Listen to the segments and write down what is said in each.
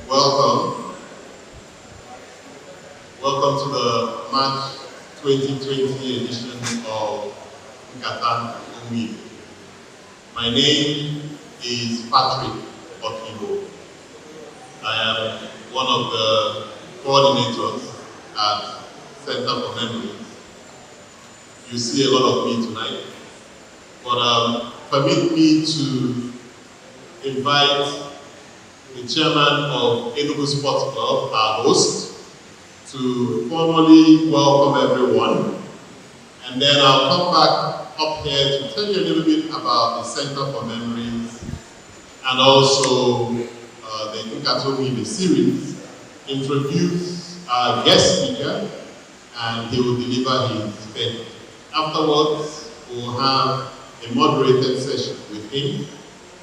Welcome. Welcome to the March 2020 edition of NKATA Ijelu. My name is Patrick Aquila. I am one of the coordinators at Center for Memories. You see a lot of me tonight, but permit me to invite the chairman of Enugu Sports Club, our host, to formally welcome everyone. And then I'll come back up here to tell you a little bit about the Center for Memories and also the NKATA Ijelu series, introduce our guest speaker, and he will deliver his speech. Afterwards, we'll have a moderated session with him,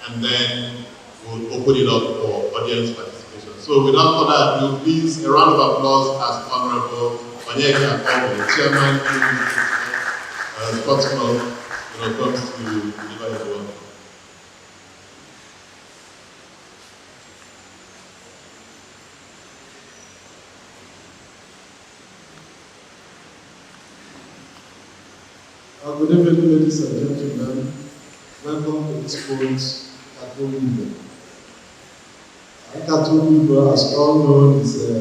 and then we'll open it up for audience participation. So without further ado, please, a round of applause as Honorable Onyeka Obodo, the chairman of the Sports Club, comes to deliver his welcome. Good evening, ladies and gentlemen. Welcome to this month's NKATA Ijelu. NKATA Ijelu, as all known, is a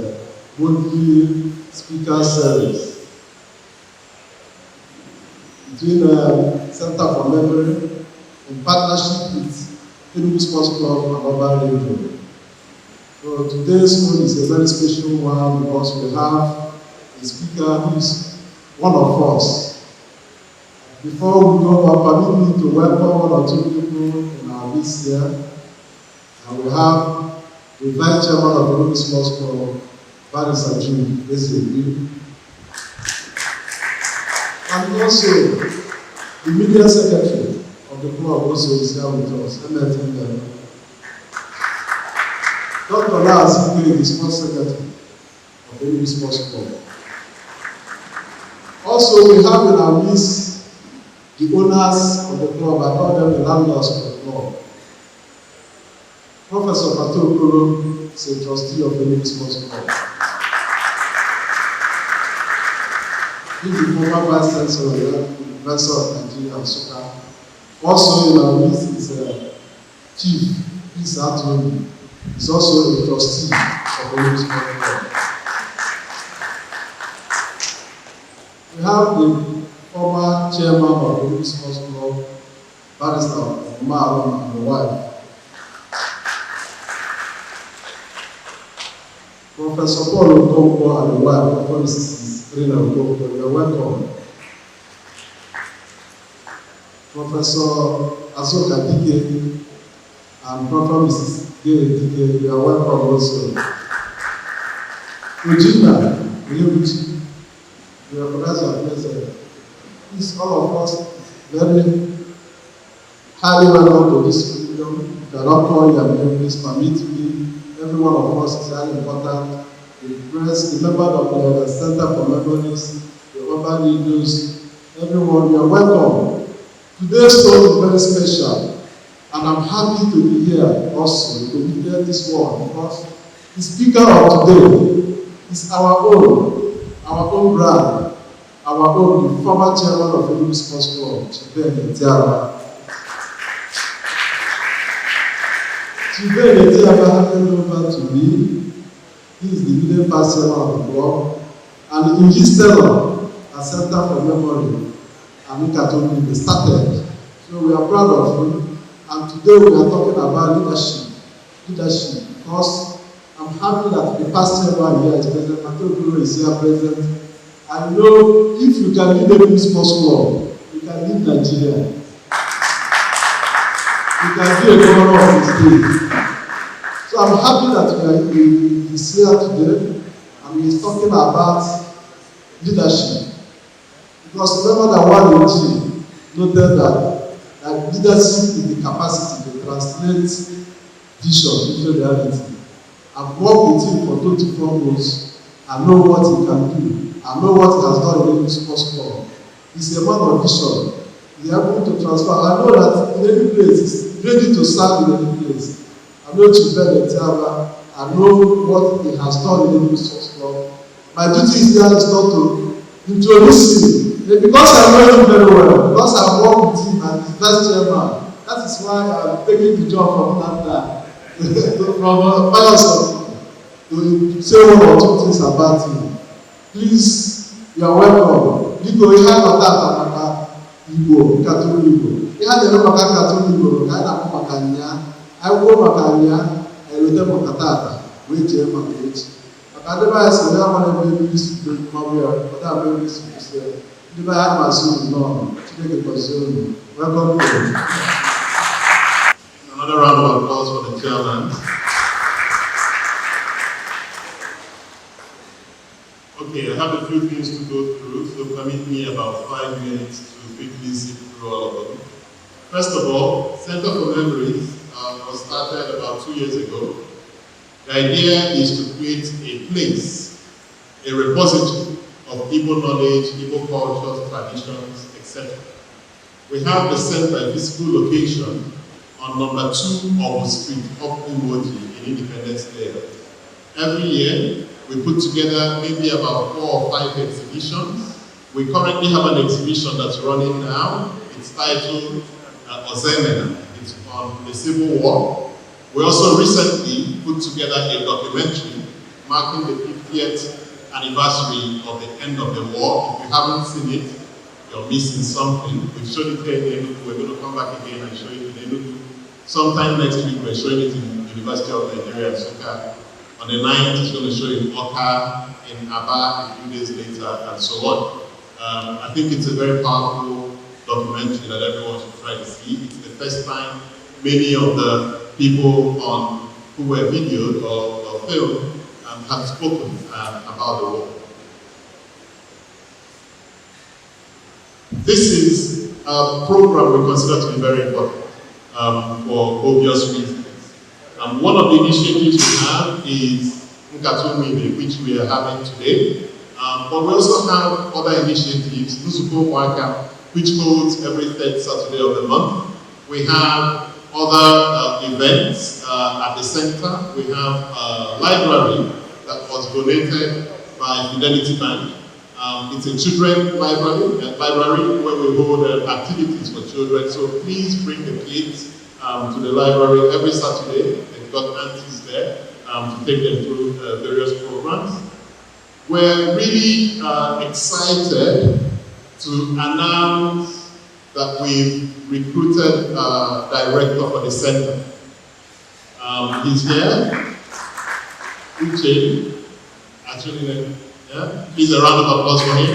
monthly speaker series between Center for Memory in partnership with Enugu Sports Club and Obodo region. So today's one is a very special one because we have a speaker who is one of us. Before we go on, permit me to welcome one or two people in our list here. And we have the Vice Chairman of the Enugu Sports Club, Ijelu. And also, the Media Secretary of the club also is here with us, Ijelu. Dr. Laz, the Sports Secretary of the Enugu Sports Club. Also, we have in our list the owners of the club. I call them the landlords of the club. Professor Aquila is a trustee of the Enugu Sports Club. He is the former Vice Chancellor of the University of Nigeria and Soccer. Also in our list is Chief Peace Ijelu. He is also a trustee of the Enugu Sports Club. We have the former chairman of the Enugu Sports Club, Barrister Omar and the wife. Professor Paul Okonkwo and the wife, Dr. Mrs. Rina Okonkwo, you are welcome. Professor Azoka Dike and Dr. Mrs. Gere Dike, you are welcome also. Regina Uyebuchi, you recognize your presence. Please, all of us, very highly welcome to this program. You cannot call your name, please permit me. Every one of us is highly important. The press, the member of the Center for Memories, the Obodo leaders, everyone, you are welcome. Today's talk is very special, and I'm happy to be here also to hear this word because the speaker of today is our own brand. Our own, the former chairman of the Enugu Sports Club, ETIABA. ETIABA handed over to me. He is the leading past chairman of the club, and in his tenure as Center for Memory and NKATA Ijelu started. So we are proud of him, and today we are talking about leadership, because I'm happy that the past chairman here is present, NKATA is here present. I know if you can lead the Enugu Sports Club, you can lead Nigeria. You can be a governor of the state. So I'm happy that he is here today and he is talking about leadership. Because remember that one noted that leadership is the capacity to translate vision into reality. I've worked with him for 24 months and know what he can do. I know what he has done in the Enugu Sports Club. He's a man of vision. He's able to transfer. I know that in any place, he's ready to serve in any place. I know Chief ETIABA I know what he has done in the Sports Club. My duty is there is not to introduce him. Because I know him very well, because I work with him and he's vice chairman. That is why I'm taking the job from NKATA, from Fire to say one or two things about him. Please, you are welcome. Biko, ihe akpata maka Igbo, nkatụrụ Igbo. Ihe a na-eme maka nkatụrụ Igbo ka a na-akpọ maka nya, akwụkwọ maka nya, elote maka tata, wee jee maka echi. Maka ndị be anyị sị ya nwere ebe ebi isi dị mmanwụ ya, ọ da ebe ebi isi kwụsị ya. Ndị be anyị masị unu n'ọnụ, Chineke gọzie unu. Welcome to you. Another round of applause for the chairman. Okay, I have a few things to go through, so permit me about 5 minutes to quickly zip through all of them. First of all, Center for Memories was started about 2 years ago. The idea is to create a place, a repository of Igbo knowledge, Igbo cultures, traditions, etc. We have the center, a physical location, on number 2 Obodo Street, up Umoji, in Independence Day. Every year, we put together maybe about 4 or 5 exhibitions. We currently have an exhibition that's running now. It's titled Ozemena. It's on the Civil War. We also recently put together a documentary marking the 50th anniversary of the end of the war. If you haven't seen it, you're missing something. We've shown it here in Enugu. We're going to come back again and show it in Enugu. Sometime next week, we're showing it in University of Nigeria, Nsukka. On the 9th, it's going to show in Oka, in Aba, a few days later, and so on. I think it's a very powerful documentary that everyone should try to see. It's the first time many of the people who were videoed or filmed have spoken about the war. This is a program we consider to be very important for obvious reasons. One of the initiatives we have is NKATA, which we are having today. But we also have other initiatives, Nusuko Waka, which holds every 3rd Saturday of the month. We have other events at the center. We have a library that was donated by Fidelity Bank. It's a children's library where we hold activities for children. So please bring the kids to the library every Saturday. They've got aunties there to take them through various programs. We're really excited to announce that we've recruited a director for the center. He's here. Ijelu. Actually, yeah. Please a round of applause for him.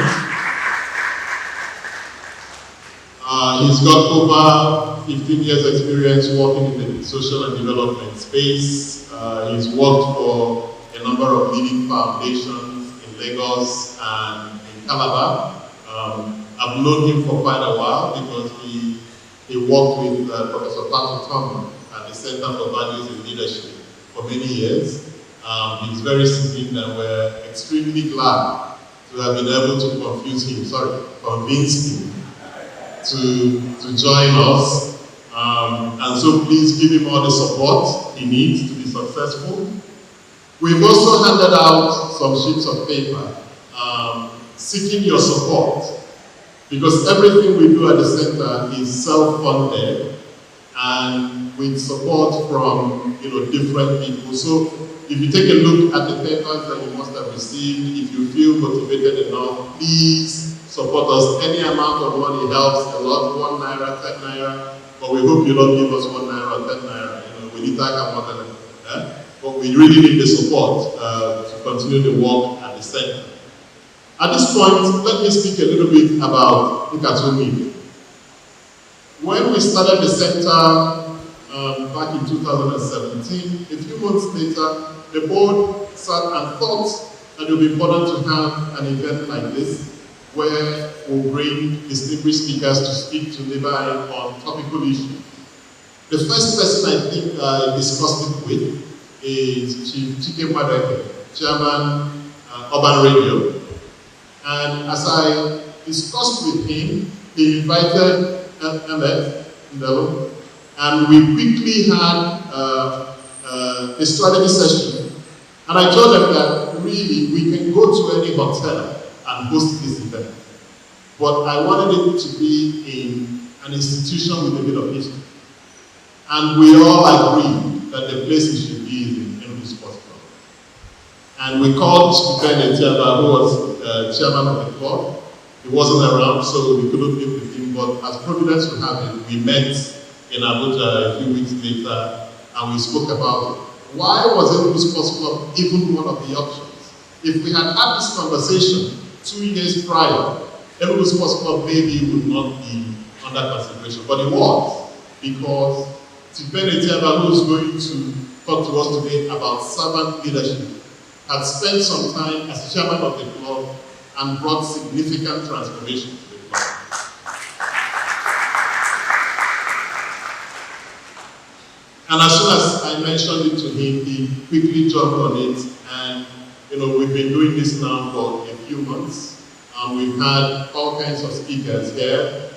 He's got over 15 years experience working in the social and development space. He's worked for a number of leading foundations in Lagos and in Calabar. I've known him for quite a while because he worked with Professor Patrick Thomas at the Center for Values and Leadership for many years. He's very seasoned and we're extremely glad to have been able to convince him to join us. And so please give him all the support he needs to be successful. We've also handed out some sheets of paper seeking your support, because everything we do at the center is self-funded and with support from different people. So if you take a look at the papers that you must have received, if you feel motivated enough, please support us. Any amount of money helps a lot. 1 naira, 10 naira, but we hope you don't give us 1 naira or 10 naira. We need that more than that. But we really need the support to continue the work at the center. At this point, let me speak a little bit about NKATA. When we started the center back in 2017, a few months later, the board sat and thought that it would be important to have an event like this, where we'll bring distinguished speakers to speak to Levi on topical issues. The first person I think I discussed it with is Chief Chike Madeke, Chairman Urban Radio. And as I discussed with him, he invited MF Ijelu, and we quickly had a strategy session And I told them that really we can go to any hotel and host this event. But I wanted it to be in an institution with a bit of history. And we all agreed that the place it should be is in Enugu Sports Club. And we called ETIABA, who was chairman of the club. He wasn't around, so we couldn't meet with him. But as Providence would have it, we met in Abuja a few weeks later, and we spoke about it. Why was Enugu Sports Club even one of the options? If we had had this conversation 2 years prior, Enugu Sports Club maybe would not be under consideration, but it was, because ETIABA, who is going to talk to us today about servant leadership, had spent some time as chairman of the club and brought significant transformation to the club. And as soon as I mentioned it to him, he quickly jumped on it. And we've been doing this now for a few months. We've had all kinds of speakers here,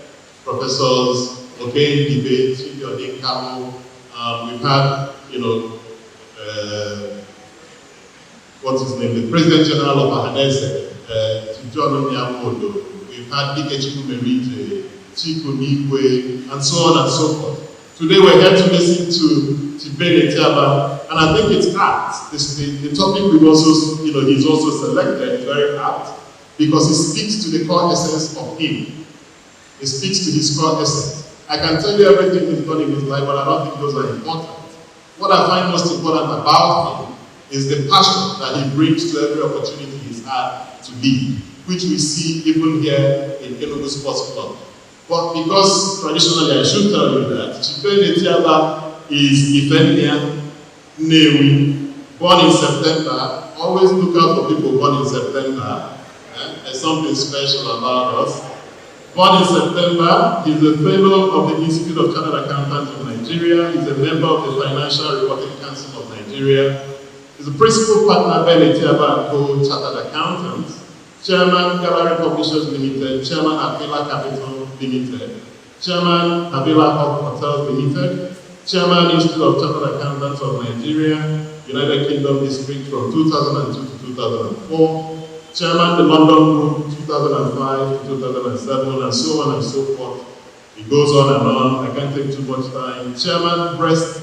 professors, okay, debate, we've had, what's his name, the President General of Ahanese, Obodo. We've had Ijelu, Chiku Nigwe, and so on and so forth. Today we're here to listen to ETIABA, and I think it's apt. The topic we've also, he's also selected is very apt, because it speaks to the core essence of him. It speaks to his core essence. I can tell you everything he's done in his life, but I don't think those are important. What I find most important about him is the passion that he brings to every opportunity he's had to lead, which we see even here in Enugu Sports Club. But because traditionally I should tell you that ETIABA is Ifenia Newi, born in September. Always look out for people born in September. There's something special about us. Born in September, he's a fellow of the Institute of Chartered Accountants of Nigeria. He's a member of the Financial Reporting Council of Nigeria. He's a principal partner of ETIABA & Co. Chartered Accountants, Chairman Gallery Publishers Limited, Chairman Aquila Capital Limited, Chairman Aquila Hotels Limited, Chairman Institute of Chartered Accountants of Nigeria, United Kingdom District from 2002 to 2004, Chairman the London Group 2005 to 2007, and so on and so forth. It goes on and on. I can't take too much time. Chairman Breast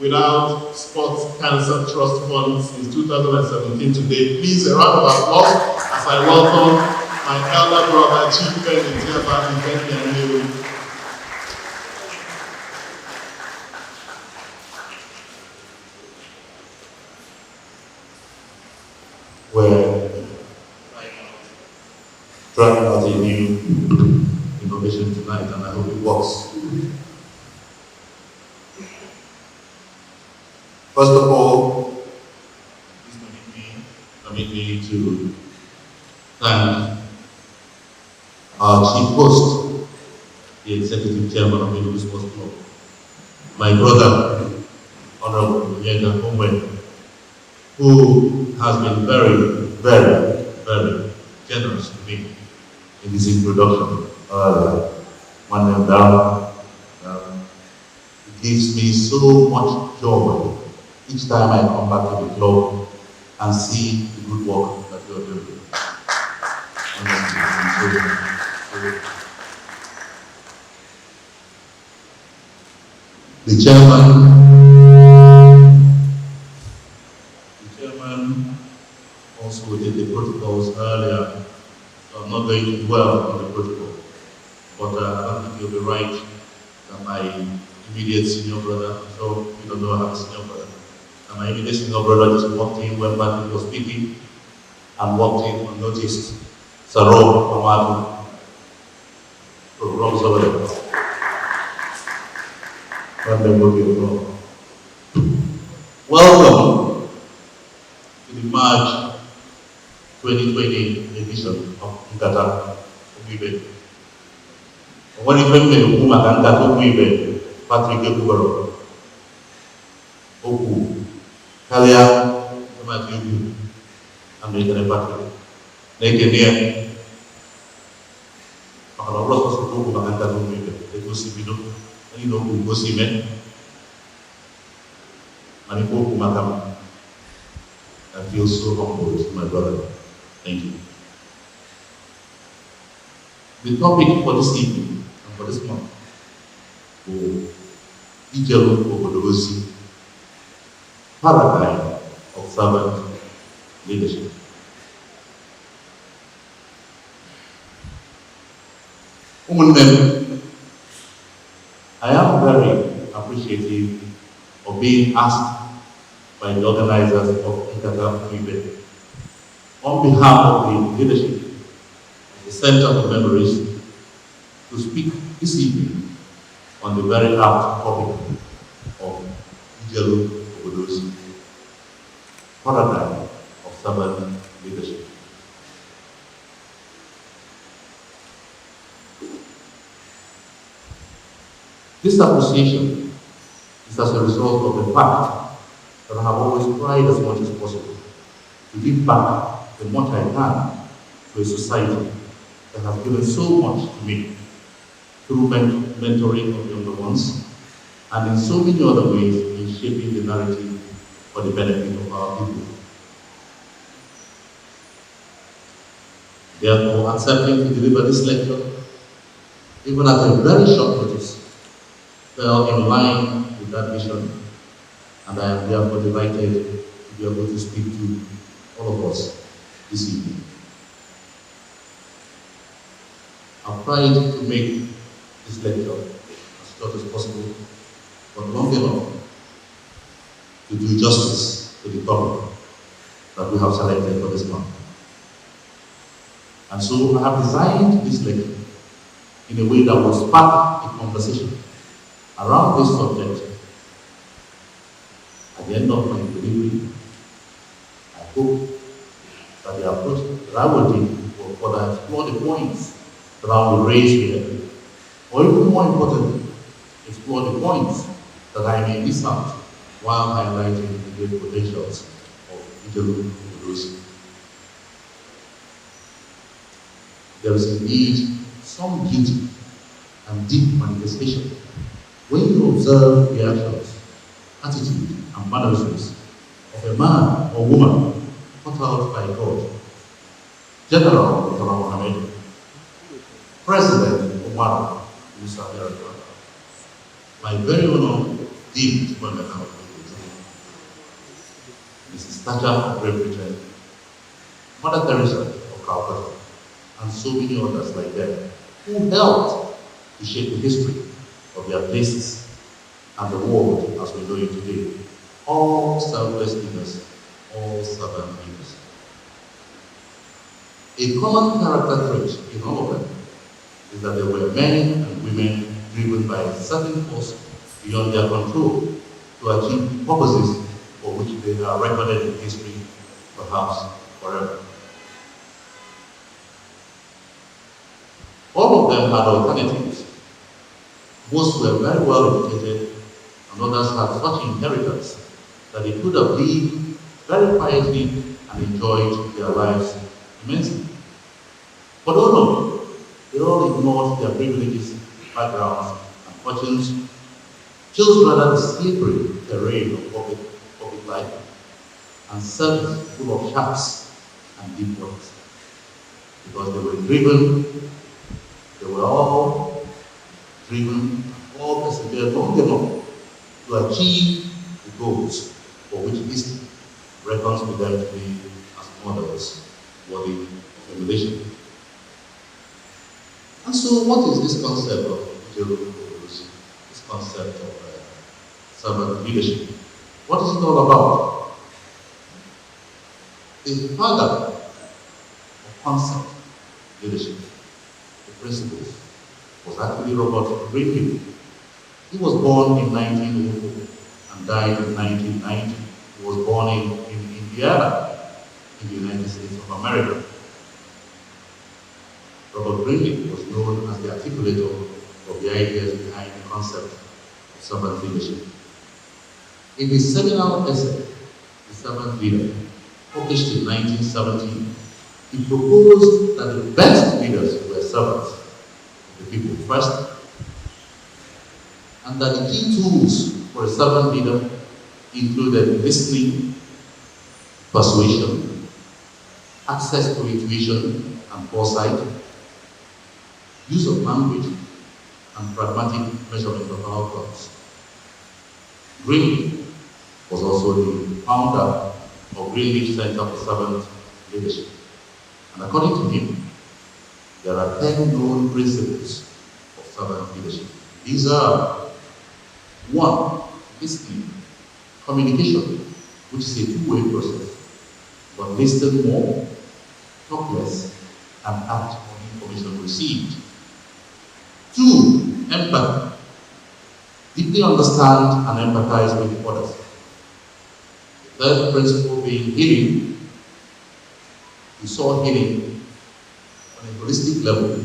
Without Sports Cancer Trust Fund since 2017 today. Please, a round of applause as I welcome my elder brother, Chief ETIABA Ijelu. We're trying out a new innovation tonight, and I hope it works. First of all, please permit me to thank our chief host, the executive chairman of Enugu Sports Club, my brother, Honorable Onyeka Onwe, who has been very, very, very generous to me in this introduction. One name down. It gives me so much joy each time I come back to the club and see the good work that you're doing. The chairman also did the protocols earlier, so I'm not going to dwell on the protocol. But I don't think you'll be right that my immediate senior brother, so you don't know I have a senior brother, and my immediate senior brother just walked in when Patrick was speaking and walked in unnoticed. Saro Amadu, so Rob's over there. One day will be wrong. Welcome to the March 2020 edition of NKATA Obibe. When you bring me to NKATA Obibe, Patrick Ekubero, Oku, Kalia, Tomatu, and Nathan Patrick. Naked here. I have a lot of people who NKATA Obibe. They go see me, and you know who go see me. And you go to Makam. feel so humbled, my brother. Thank you. The topic for this evening and for this month will Ijelu Obodo paradigm of servant leadership. I am very appreciative of being asked by the organizers of NKATA on behalf of the leadership of the Center for Memories to speak this evening on the very apt topic of Ijelu Obodo paradigm of servant leadership. This appreciation is as a result of the fact that I have always tried as much as possible to give back the much I can to a society that has given so much to me through mentoring of younger ones and in so many other ways in shaping the narrative for the benefit of our people. Therefore, accepting to deliver this lecture, even at a very short notice, fell in line with that vision, and I am therefore delighted to be able to speak to all of us this evening. I've tried to make this lecture as short as possible, but long enough to do justice to the topic that we have selected for this month. And so I have designed this lecture in a way that will spark a conversation around this subject. At the end of my delivery, I hope that the approach that I will take will further explore the points that I will raise here, or even more importantly, explore the points that I may miss out while highlighting the great potentials of Ijelu Obodo. There is indeed some beauty and deep manifestation when you observe the actions, attitude, and mannerisms of a man or woman taught out by God. General Muhammad, President Omar Musa America, my very own deep women of Mrs. Thatcher of Great Britain, Mother Teresa of Calcutta, and so many others like them, who helped to shape the history of their places and the world as we know it today. All selfless leaders, all servant leaders. A common character trait in all of them is that they were men and women driven by a certain force beyond their control to achieve purposes for which they are recorded in history, perhaps forever. All of them had alternatives. Most were very well educated, and others had such inheritance that they could have lived very quietly and enjoyed their lives immensely. But oh no, they all ignored their privileges, backgrounds, and fortunes, chose rather the slippery terrain of public life, and service full of shafts and deep waters. Because they were driven, they were all driven, all persevered long enough to achieve the goals for which history reckons with them to be as models worthy of emulation. And so what is this concept of Ijelu Obodo, this concept of servant leadership? What is it all about? The father of concept leadership, the principles, was actually Robert Greenfield. He was born in 1904 and died in 1990. He was born in Indiana, in the United States of America. Robert Greenfield was known as the articulator of the ideas behind the concept of servant leadership. In his seminal essay, The Servant Leader, published in 1917, he proposed that the best leaders were servants of the people first, and that the key tools for a servant leader included listening, persuasion, access to intuition and foresight, use of language, and pragmatic measurement of outcomes. Green was also the founder of Greenwich Center for Servant Leadership. And according to him, there are 10 known principles of servant leadership. These are: 1, listening, communication, which is a two-way process, but listen more, talk less, and act on information received. 2, empathy, deeply understand and empathize with others. The third principle being healing. We saw healing on a holistic level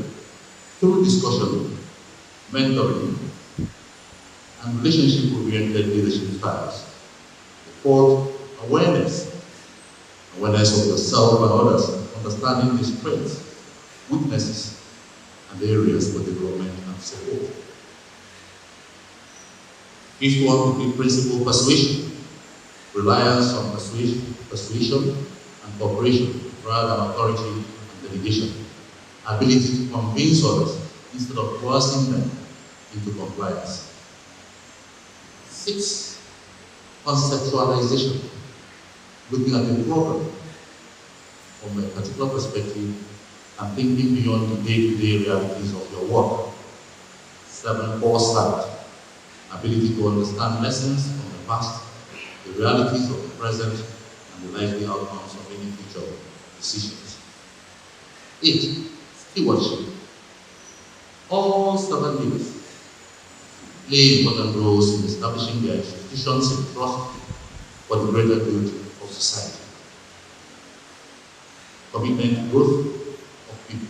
through discussion, mentoring, and relationship-oriented leadership styles. The fourth, awareness of yourself and others, understanding the strengths, weaknesses, and areas for development and support. Fifth one would be principle persuasion, reliance on persuasion and cooperation rather than authority and delegation, ability to convince others instead of coercing them into compliance. 6, conceptualization, looking at the problem from a particular perspective and thinking beyond the day-to-day realities of your work. 7, foresight, ability to understand lessons from the past, the realities of the present, and the likely outcomes of any future decisions. 8, stewardship. All servant leaders play important roles in establishing their institutions in trust for the greater good of society. Commitment to growth of people.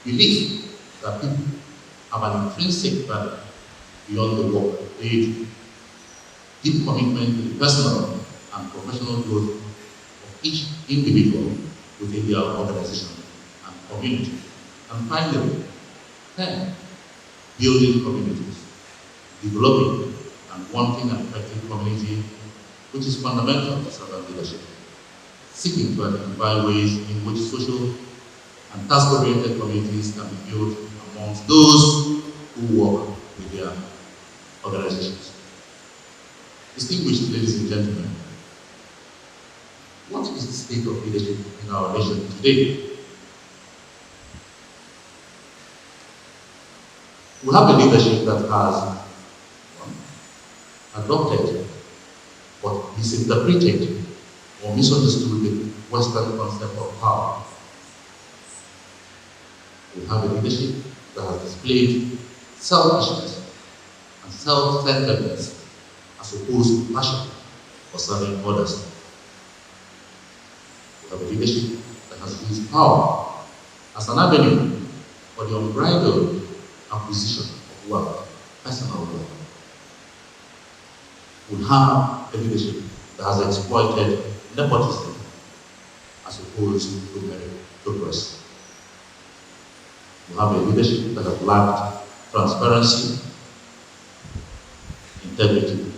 Belief that people have an intrinsic value beyond the work they do. Deep commitment to the personal and professional growth of each individual within their organization and community. And finally, 10, building communities, developing and wanting an effective community, which is fundamental to servant leadership. Seeking to identify ways in which social and task-oriented communities can be built amongst those who work with their organizations. Distinguished ladies and gentlemen, what is the state of leadership in our nation today? We have a leadership that has adopted but misinterpreted or misunderstood the Western concept of power. We have a leadership that has displayed selfishness and self-centeredness as opposed to passion for serving others. We have a leadership that has used power as an avenue for the unbridled acquisition of wealth, personal wealth. We have a leadership that has exploited nepotism as opposed to meritocracy. We have a leadership that has lacked transparency, integrity,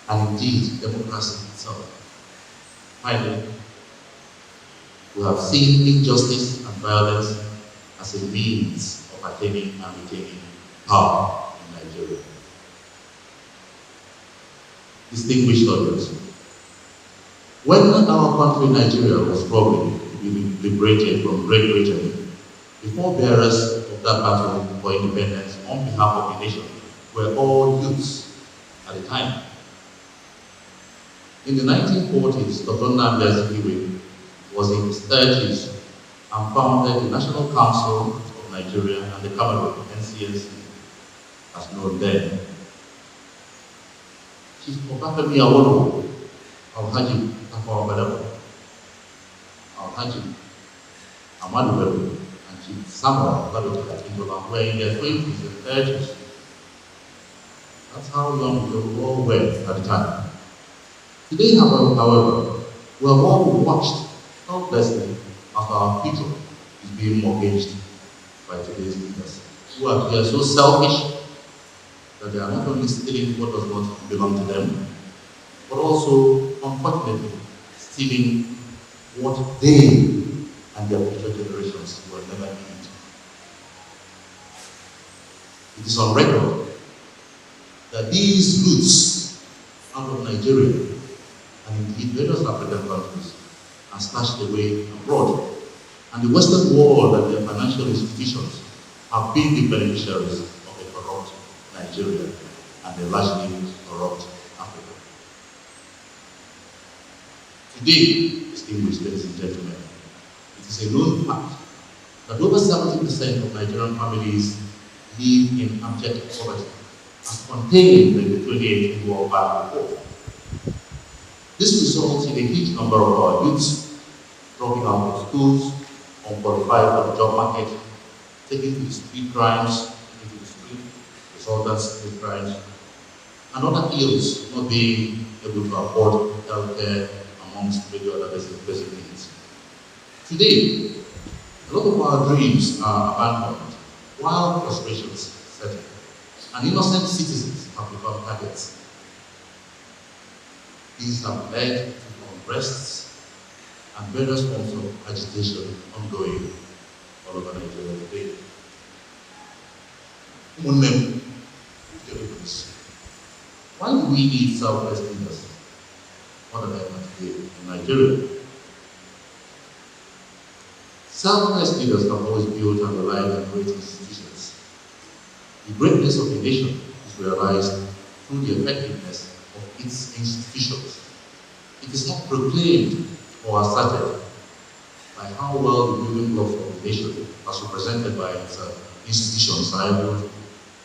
and indeed democracy itself. Finally, we have seen injustice and violence as a means of attaining and retaining power in Nigeria. Distinguished audience, when our country, Nigeria, was struggling to be liberated from Great Britain, the forebearers of that battle for independence on behalf of the nation were all youths at the time. In the 1940s, Dr. Nnamdi Azikiwe was in his 30s and founded the National Council of Nigeria and the Cameroon, NCNC, as known then. Chief Obafemi Awolowo, Alhaji Tafawa Balewa, Alhaji Amadu Bello, and Chief Samuel Ladoke Akintola were in their 20s and 30s. That's how young we all were at the time. Today, however, we have all watched helplessly as our future is being mortgaged by today's leaders, who are so selfish that they are not only stealing what does not belong to them, but also, unfortunately, stealing what they and their future generations will never need. It is on record that these loots out of Nigeria and indeed various African countries are stashed away abroad. And the Western world and their financial institutions have been the beneficiaries of a corrupt Nigeria and a largely corrupt Africa. Today, distinguished ladies and gentlemen, it is a known fact that over 70% of Nigerian families live in abject poverty, as contained in the 2018 World Bank report. This results in a huge number of our youths dropping out of schools, unqualified for the job market, taking to the street crimes, resultant street crimes, and other ills not being able to afford healthcare amongst many other basic needs. Today, a lot of our dreams are abandoned, while frustrations set in, and innocent citizens have become targets. These have led to unrests and various forms of agitation ongoing all over Nigeria today. Why do we need Southwest leaders more than ever today in Nigeria? Southwest leaders have always built and relied on great institutions. The greatness of a nation is realized through the effectiveness of its institutions. It is not proclaimed or asserted by how well the building blocks of the nation, as represented by its institutions, are able to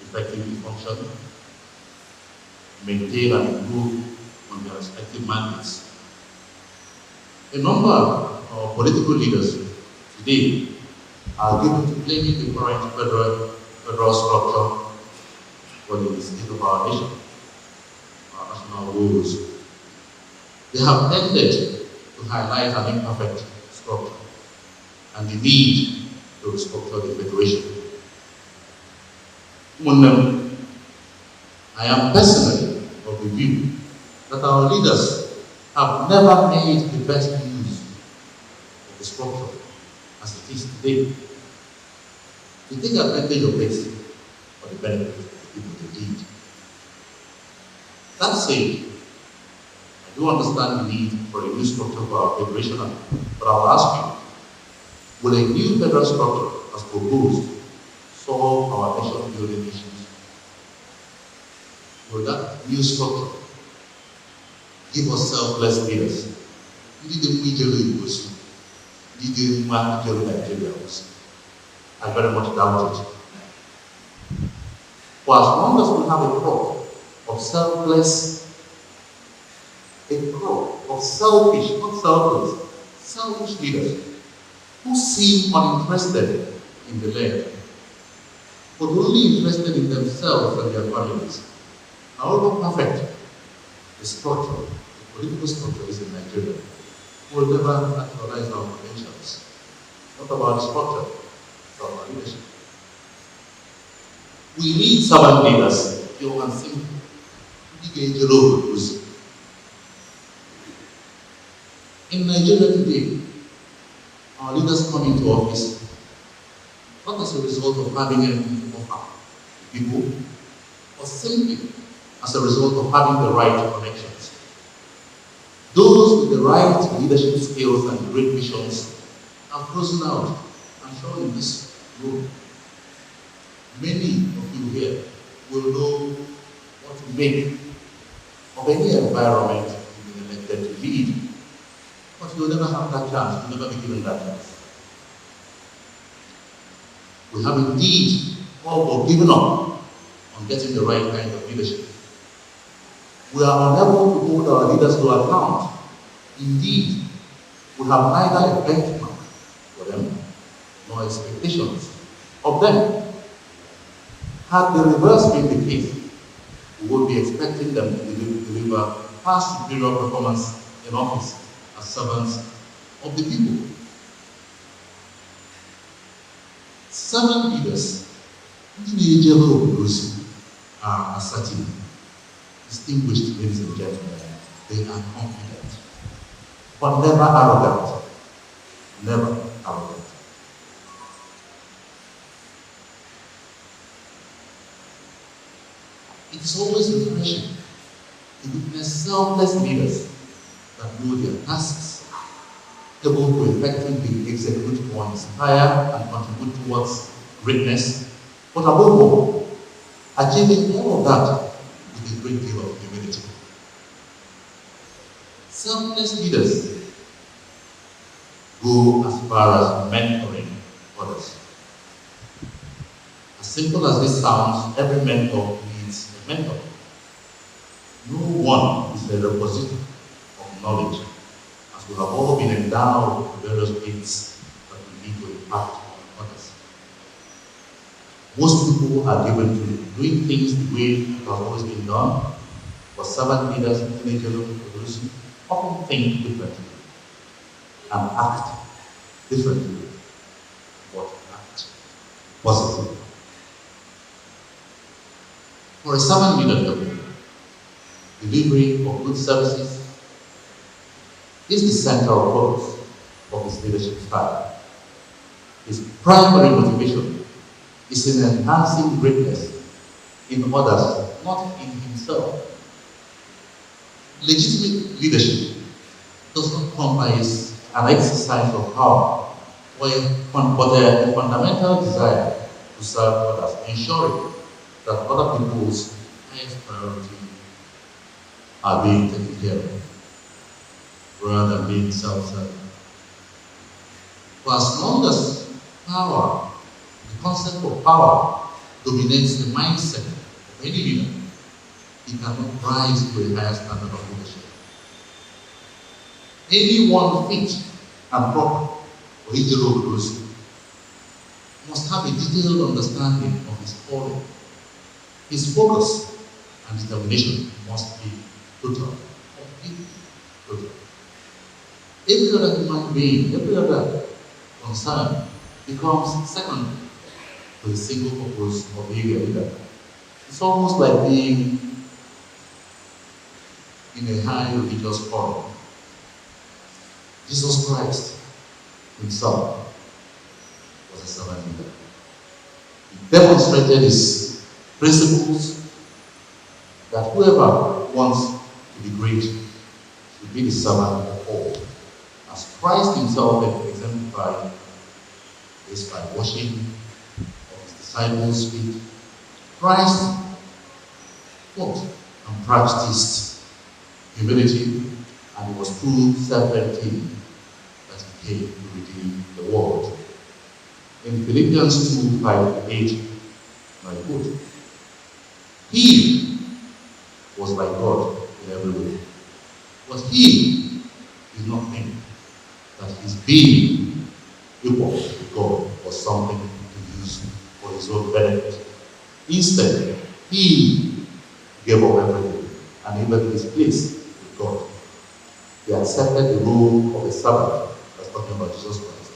effectively function, maintain and improve on their respective mandates. A number of political leaders today are given to claiming the current federal structure for the state of our nation, our national rules. They have tended to highlight an imperfect structure and the need to restructure the federation. I am personally of the view that our leaders have never made the best use of the structure as it is today. To take advantage of this for the benefit of the people they lead. That said, I do understand the need for a new structure for our federation, but I will ask you, will a new federal structure as proposed solve our nation building issues? Will that new structure give us selfless leaders? Ijelu Nigeria was. I very much doubt it. For as long as we have a crop of selfless, a crop of selfish, not selfless, selfish leaders who seem uninterested in the land, but only interested in themselves and their families. However perfect the structure, the political structure is in Nigeria, we will never actualize our potentials. Not about the structure, it's about our leadership. We need servant leaders, pure and simple. Ijelu. In Nigeria today, our leaders come into office not as a result of having anything to offer the people, but simply as a result of having the right connections. Those with the right leadership skills and great visions are frozen out and shown in this room. Many of you here will know what to make of any environment you've been elected to lead, but you'll never have that chance, you'll never be given that chance. We have indeed all but given up on getting the right kind of leadership. We are unable to hold our leaders to account. Indeed, we have neither a benchmark for them nor expectations of them. Had the reverse been the case, we would be expecting them to deliver far superior performance in office as servants of the people. Servant leaders, Ijelu are assertive, distinguished ladies and gentlemen. They are confident. but never arrogant. Never arrogant. It is always refreshing to witness selfless leaders that know their tasks, able to effectively execute or inspire and contribute towards greatness, but above all, achieving all of that with a great deal of humility. Selfless leaders go as far as mentoring others. As simple as this sounds, every mentor needs a mentor. No one is a repository of knowledge, as we have all been endowed with various gifts that we need to impact on others. Most people are given to doing things the way it has always been done, but servant leaders in Ijelu often think differently and act differently, but act positively. For a servant leader, delivery of good services is the center of focus of his leadership style. His primary motivation is in enhancing greatness in others, not in himself. Legitimate leadership does not come as an exercise of power, but a fundamental desire to serve others, ensuring that other people's highest priority are being taken care of, rather than being self-serving. For as long as power, the concept of power, dominates the mindset of any leader, he cannot rise to a higher standard of leadership. Anyone fit and proper for Ijelu must have a detailed understanding of his calling. His focus and determination must be total, completely total. Every other human being, every other concern becomes secondary to the single purpose of being a leader. It's almost like being in a high religious forum. Jesus Christ himself was a servant leader. He demonstrated his principles that whoever wants to be great should be the servant of all. As Christ himself exemplified this by washing of his disciples' feet, Christ taught and practiced humility, and it was through self-emptying that he came to redeem the world. In Philippians 2:5-8, I quote, he was like God in every way, but he did not think that his being equal with God was something to use for his own benefit. Instead, he gave up everything and even his place with God. He accepted the role of a servant, that's talking about Jesus Christ,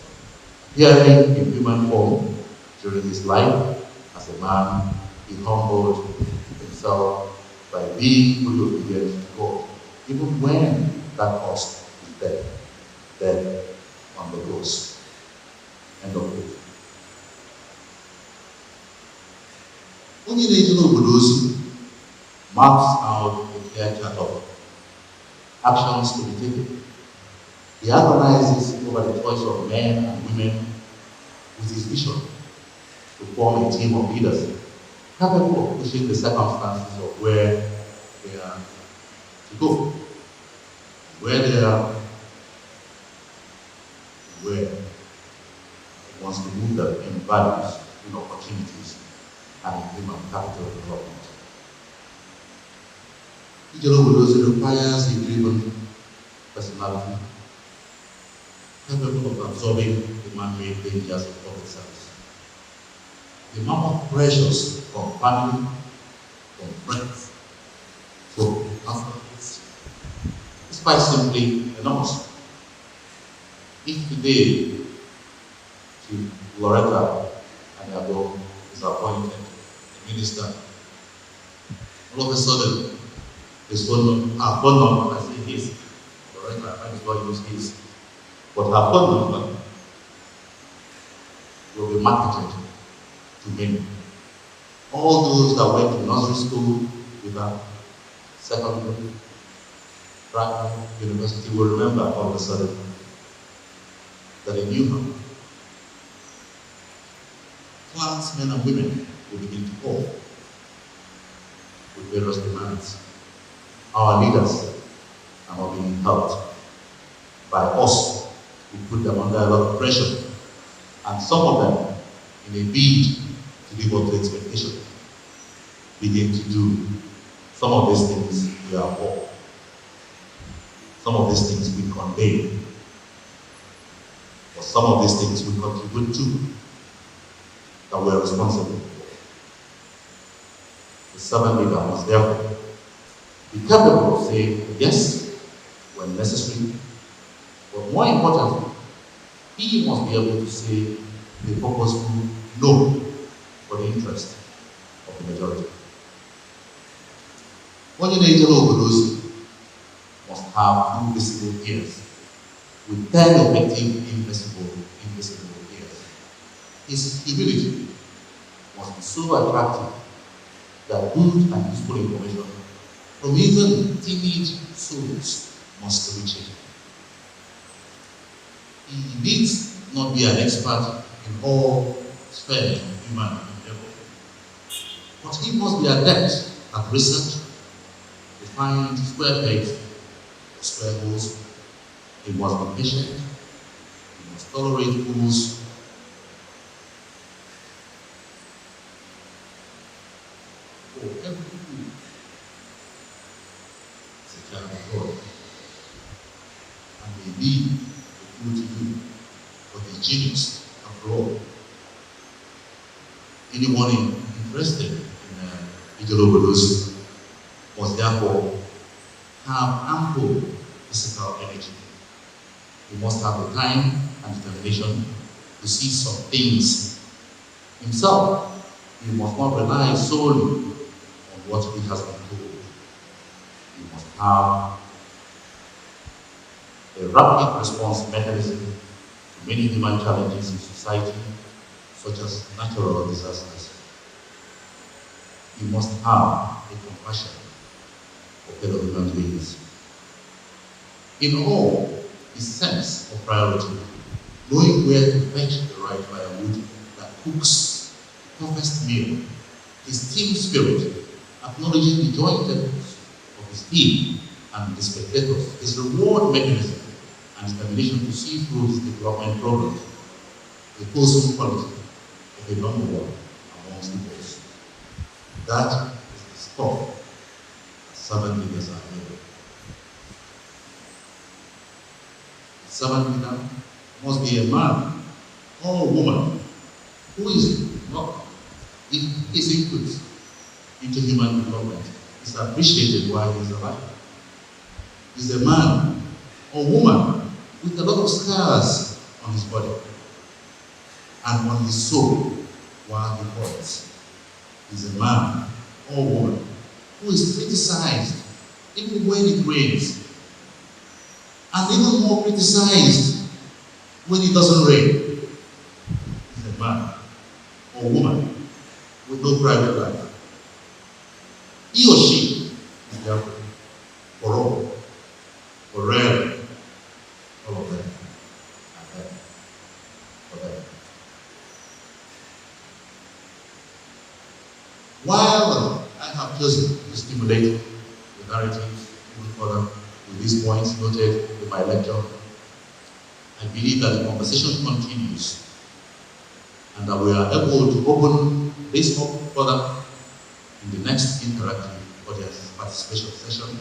appearing in human form during his life as a man. He humbled himself by being fully obedient to God, even when that cost is death on the cross. End of it. Only the Ijelu Obodo maps out a clear chart of actions to be taken. He agonizes over the choice of men and women with his vision to form a team of leaders capable of pushing the circumstances of where they are to go, where they are, where he wants to move them in values, in opportunities, and in human capital development. Ijelu Obodo requires a driven personality, capable of absorbing the man-made dangers of public service. The mammoth pressures from family, from friends, from customers is quite simply enormous. If today, Chief Loretta and Ijelu is appointed a minister, all of a sudden, her phone number, I say his, Loretta, use his. But her phone number will be marketed to many. All those that went to nursery school with her, secondary, primary, university will remember all of a sudden that they knew her. Clansmen and women will begin to call with various demands. Our leaders are not being helped by us. We put them under a lot of pressure, and some of them, in a bid to live up to expectation, begin to do some of these things we are for. Some of these things we convey, or some of these things we contribute to, that we are responsible for. The servant leader must therefore be capable of saying yes when necessary, but more importantly, he must be able to say the purposeful no for the interest of the majority. Only the Ijelu Obodo must have two visible ears with 10 effective invisible ears. His humility must be so attractive that good and useful information from even timid souls must reach him. He needs not be an expert in all spheres of human endeavor, but he must be adept at research to find square pegs or square holes. He must be patient. He must tolerate fools. For every fool is a child of God, and may be a fool to you, but a genius after all. Anyone interested in Ijelu Obodo must therefore have ample physical energy. He must have the time and determination to see some things himself. He must not rely solely on what he has been told. He must have a rapid response mechanism to many human challenges in society, such as natural disasters. He must have a compassion for fellow human beings. In all, his sense of priority, knowing where to fetch the right firewood that cooks the toughest meal, his team spirit, acknowledging the joint efforts of his team and the spectators, his reward mechanism, and determination to see through his development programs, the wholesome quality of a number one amongst the boys. That is the stuff that servant leaders are made of. A servant leader must be a man or a woman who is not, if his input into human development is appreciated while he is alive. Is a man or woman with a lot of scars on his body and on his soul while he falls. Is a man or woman who is criticized even when it rains, and even more criticized when it doesn't rain. Is a man or woman with no private life. He or she is therefore for all, for rarely, all of them, and them, for them. While I have chosen to stimulate the narrative even further with these points noted in my lecture, I believe that the conversation continues and that we are able to open this up further in the next interactive audience participation session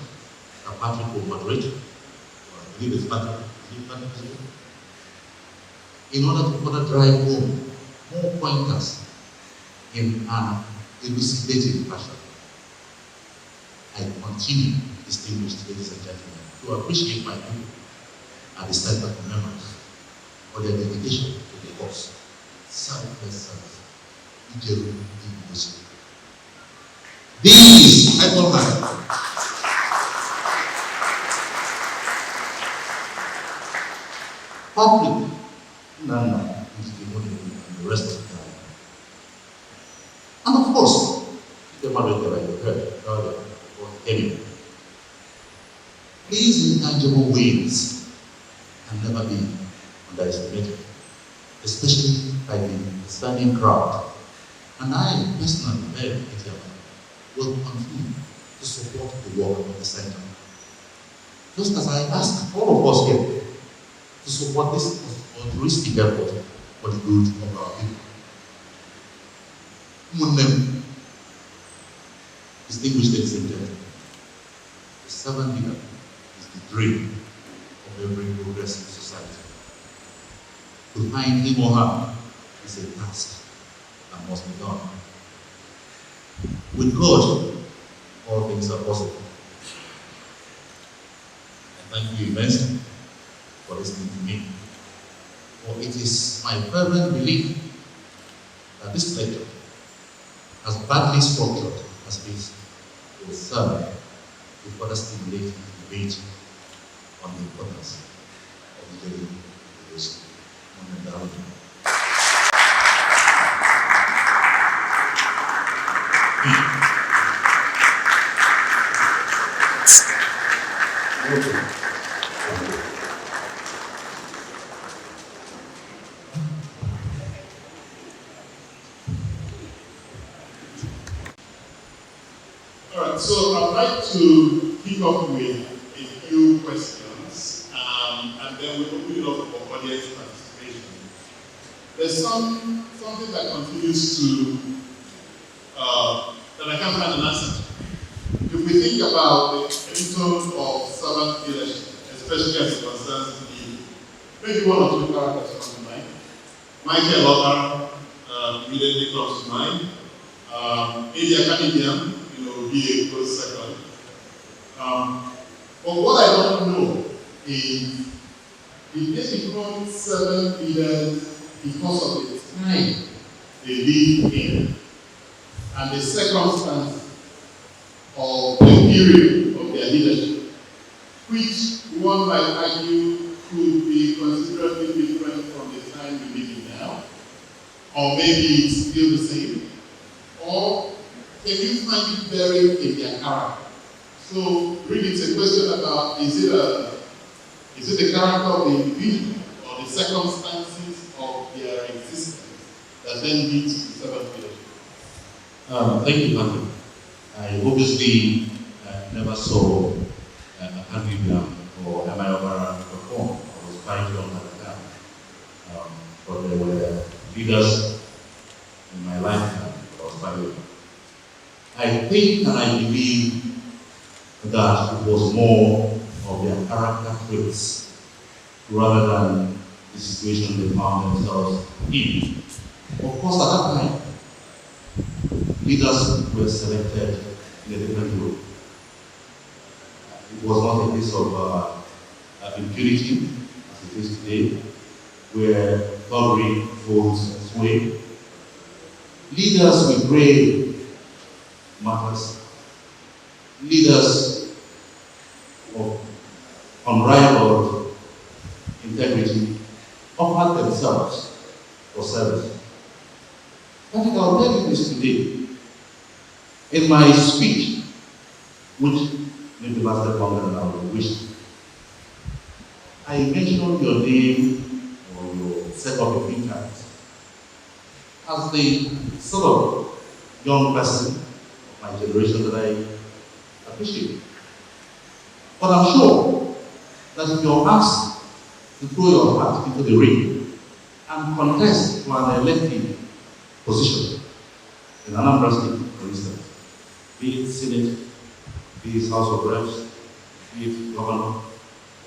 that Patrick will moderate, or I believe it's Patrick, in order to further drive home more pointers in an elucidating fashion. I continue, distinguished ladies and gentlemen, to appreciate my people and the setback members for their dedication to the cause. Selfless service. Ijelu Obodo. These, I call her. public, Nana, and the rest of the time. And of course, the moderator like you heard earlier was Kevin. These intangible wins can never be underestimated, especially by the standing crowd. And I personally, very ETIABA, will continue to support the work of the center. Just as I ask all of us here to support this altruistic effort for the good of our people. Munem, distinguished ladies and gentlemen, the servant leader is the dream of every progressive society. To find him or her is a task that must be done. With God, all things are possible. I thank you immensely for listening to me. For it is my fervent belief that this lecture, as badly structured as it is, will serve to further stimulate the debate on the importance of the daily relation. Alright, so I'd like to kick off with a few questions, and then we'll open it up for audience participation. There's something that continues to, that I can't find an answer to. If we think about the epitome of servant leadership, especially as it concerns the, maybe one or two characters come to mind. Michael Lothar immediately comes to mind. In the academia, will be a close second. But what I don't know is, did they become servant leaders because of the time they live in and the circumstance of the period of their leadership, which one might argue could be considerably different from the time we live in now, or maybe it's still the same, or can you find it buried in their character? So really it's a question about, is it the character of the individual or the circumstances of their existence that then leads to servant leadership? Thank you, Patrick. I obviously never saw Aquila or ETIABA perform. I was quite young at the time. But there were leaders in my lifetime. I was quite young. I think and I believe that it was more of their character traits rather than the situation they found themselves in. Of course, at that time, leaders were selected in a different group. It was not a case of impunity, as it is today, where thuggery holds sway. Leaders with brave matters, leaders of unrivaled integrity offered themselves for service. I think I'll tell you this today. In my speech, which maybe lasted longer than I would wish, I mentioned your name or your set up of interest as the sort of young person my generation that I appreciate. But I'm sure that if you're asked to throw your heart into the ring and contest for an elected position in Anambra State, for instance, be it Senate, be it House of Reps, be it Governor,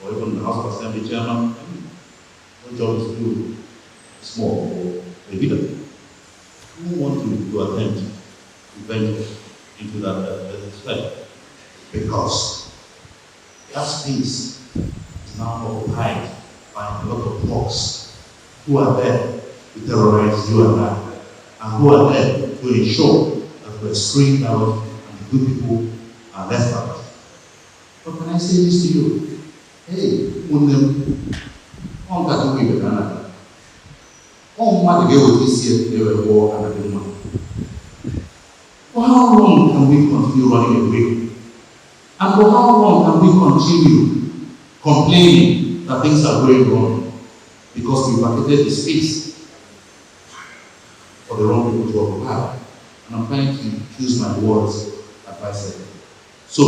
or even the House of Assembly Chairman, your job is too small for a leader. Who want to attempt to venture into that study? Because that space is now occupied by a lot of folks who are there to terrorize you and I, and who are there to ensure that we're screened out and the good people are left out. But can I say this to you? Hey, On that we will another. On what the girl this year they were war and a woman. For how long can we continue running away? And for how long can we continue complaining that things are going wrong because we vacated the space for the wrong people to occupy? And I'm trying to choose my words advisedly. So,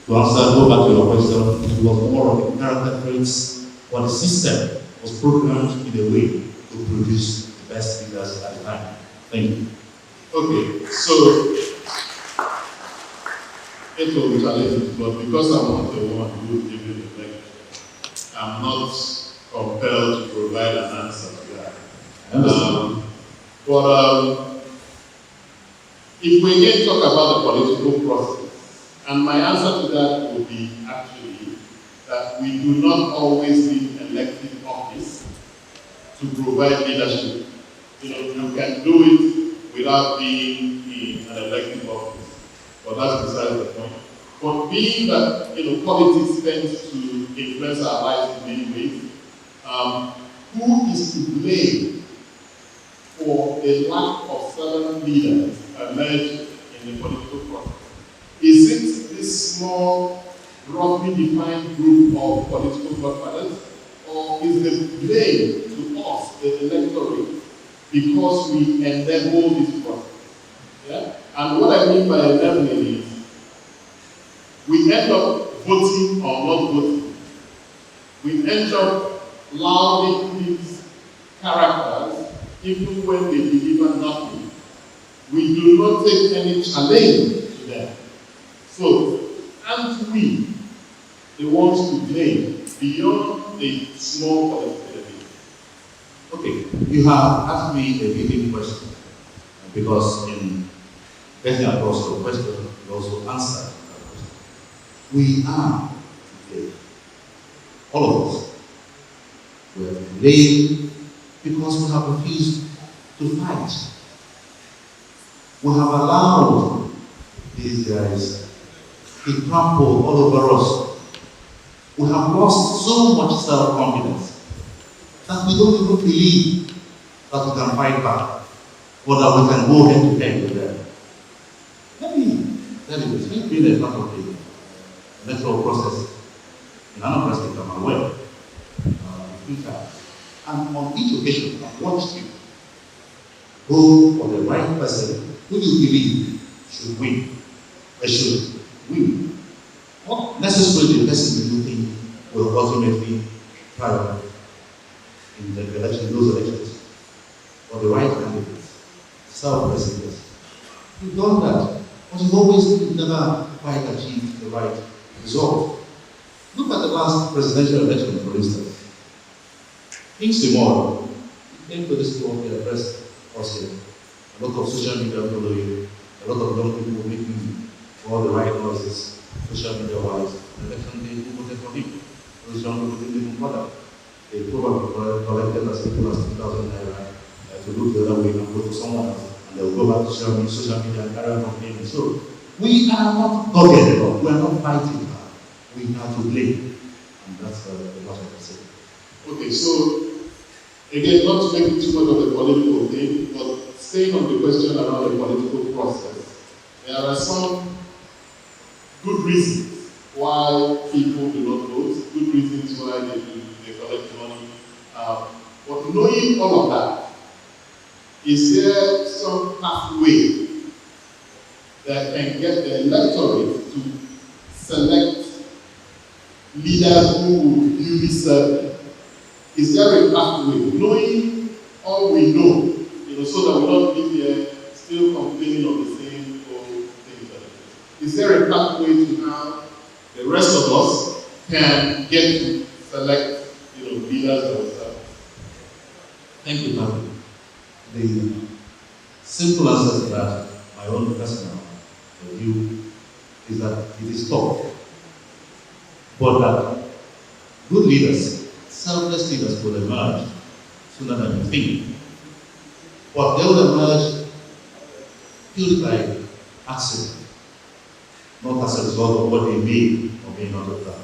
to answer, go back to your question, it was more of the character traits, but the system was programmed in a way to produce the best leaders at the time. Thank you. Okay, so it will be challenging, but because I'm not the one who will give you the lecture, I'm not compelled to provide an answer to that. If we again talk about the political process, and my answer to that would be actually that we do not always need elected office to provide leadership. You can do it without being in an elected office, but that's beside the point. But being that politics tends to influence our lives in many ways, who is to blame for a lack of certain leaders emerged in the political process? Is it this small, roughly defined group of political godfathers, or is the blame to us, the electorate, because we enable this process? Yeah? And what I mean by enabling is, we end up voting or not voting. We end up lauding these characters even when they deliver nothing. We do not take any challenge to them. So, aren't we the ones to blame beyond the small political? Okay, you have asked me a leading question, because in getting across the question, you also answered that question. We are today, all of us, we are blamed because we have refused to fight. We have allowed these guys to trample all over us. We have lost so much self-confidence that we don't even believe that we can fight back, or that we can go head to head with them. Let me tell you this, let me be a part of the electoral process in another state I'm aware, and on each occasion I've watched you go for the right person who you believe should win, should win. Not necessarily the person you think will ultimately triumph in the election, those elections, or the right candidates, self-presidents. You've done that, but you've always never quite achieved the right result. Look at the last presidential election, for instance. King Simon came to this floor, he addressed us here. A lot of social media following, a lot of young people making all the right noises, social media-wise. Election day, who voted for him? Those young people didn't even bother. They probably collected as little as 2,000 naira to look the other way and go to someone else, and they'll go back to social media and carry on complaining. So we are not dogged enough, we are not fighting hard. We are to blame, and that's what I can say. Okay, so again, not to make it too much of a political thing, but staying on the question around the political process, there are some good reasons why people do not vote, good reasons why they collect money. But knowing all of that, is there some pathway that can get the electorate to select leaders who will really serve them? Is there a pathway, knowing all we know, so that we don't be here still complaining of the same old things? Is there a pathway to how the rest of us can get to select, leaders themselves? Thank you, Patrick. The simple answer to that, my own personal view, is that it is tough, but that good leaders, selfless leaders will emerge sooner than you think. But they will emerge killed by accident, not as a result of what they may or may not have done.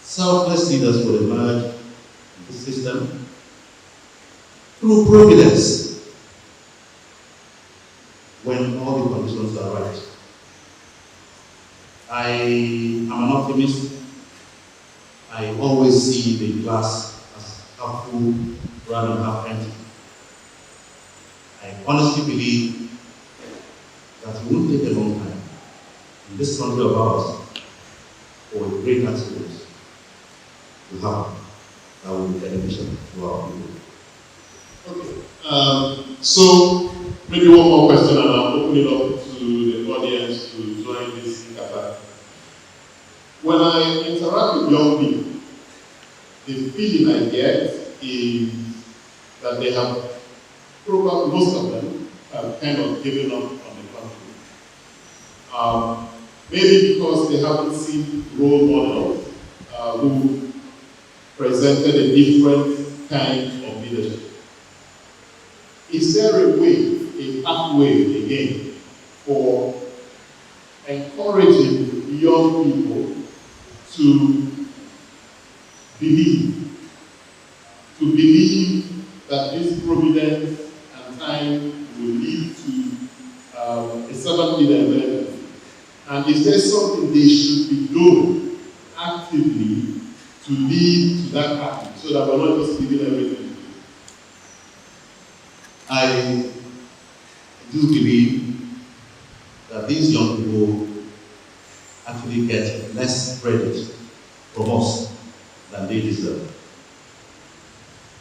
Selfless leaders will emerge, this is system through providence when all the conditions are right. I am an optimist. I always see the glass as half full rather than half empty. I honestly believe that it won't take a long time in this country of ours for a great accident to happen that will be beneficial to our people. Okay. So maybe one more question, and I'll open it up to the audience to join this NKATA. When I interact with young people, the feeling I get is that they have, probably most of them, have kind of given up on the country. Maybe because they haven't seen role models who presented a different kind of leadership. Is there a way, a pathway again, for encouraging young people to believe that this providence and time will lead to a servant leader emergence? And is there something they should be doing actively to lead to that path, so that we're not just leaving everything? I do believe that these young people actually get less credit from us than they deserve.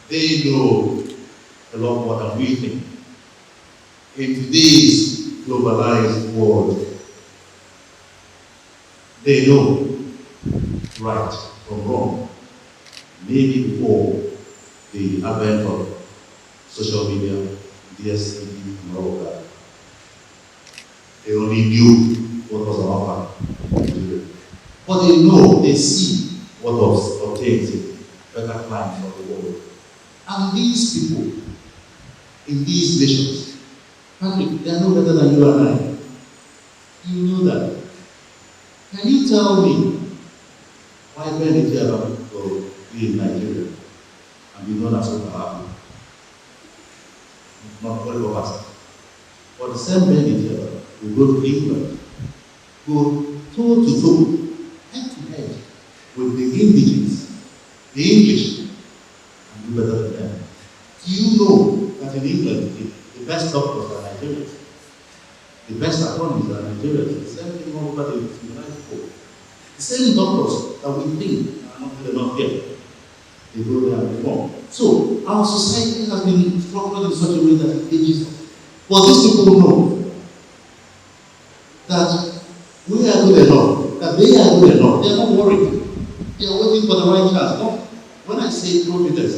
They know a lot more than we think. In today's globalized world, they know right from wrong, maybe before the advent of social media, DSTV, and all of that. They only knew what was on offer. But they know, they see what was obtained in better climes of the world. And these people, in these nations, Patrick, they are no better than you and I. You know that. Can you tell me why Ben ETIABA will be in Nigeria and be known as Obodo? Not all of us. But the same Ben ETIABA will go to England, go toe to toe, head to head with the indigenous, the English, and do better than them. Do you know that in England, the best doctors are Nigerians? The best economists are Nigerians. The same thing all over the United States. The same doctors that we think are not good enough here, they go there and perform. So our society has been structured in such a way that it ages us. But these people know that we are good enough, that they are good enough. They are not worried. They are waiting for the right chance. No. When I say providence,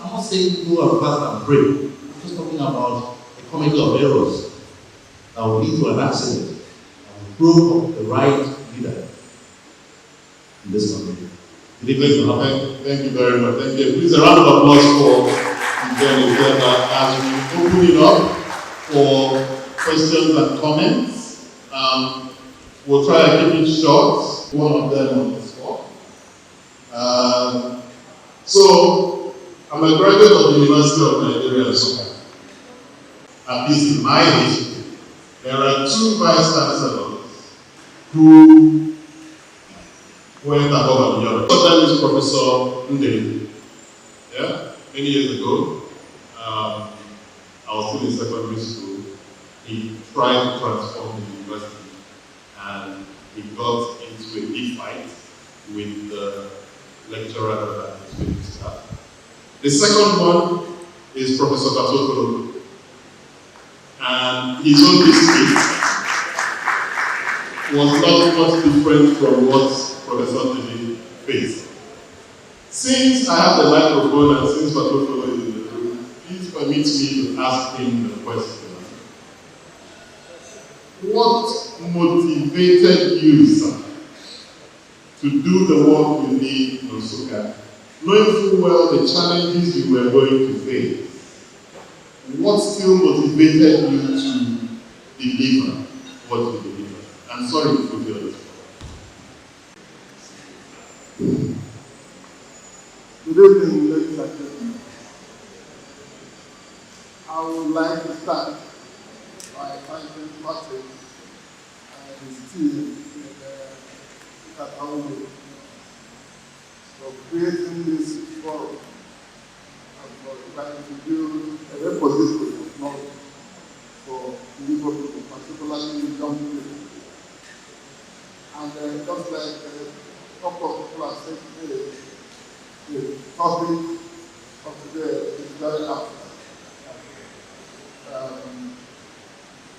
I'm not saying go and fast and pray. I'm just talking about a comedy of errors that will lead to an accident and will throw up the right leader in this country. Thank you very much. Thank you. Please, a round of applause for Ijelu as we open it up for questions and comments. We'll try to keep it short. One of them on the spot. So, I'm a graduate of the University of Nigeria, Nsukka. At least in my history, there are two vice chancellors who went above and beyond. One of them is Professor Ijelu. Yeah, many years ago, I was still in secondary school. He tried to transform the university, and he got into a big fight with the lecturer that was with his staff. The second one is Professor Aquila, and his own history was not much different from what Professor Ijelu faced. Since I have the microphone and since Aquila is in the room, please permit me to ask him the question. What motivated you, sir, to do the work you did in Nsukka, knowing full well the challenges you were going to face? What still motivated you to deliver what you delivered? I'm sorry to put you on the spot. Good Good evening, ladies and gentlemen. I would like to start by thanking Patrick and his team at Obodo for creating this forum and for trying to build a repository of knowledge for Igbo people, particularly young people. And just like a couple of people have said today, the topic of today is very apt.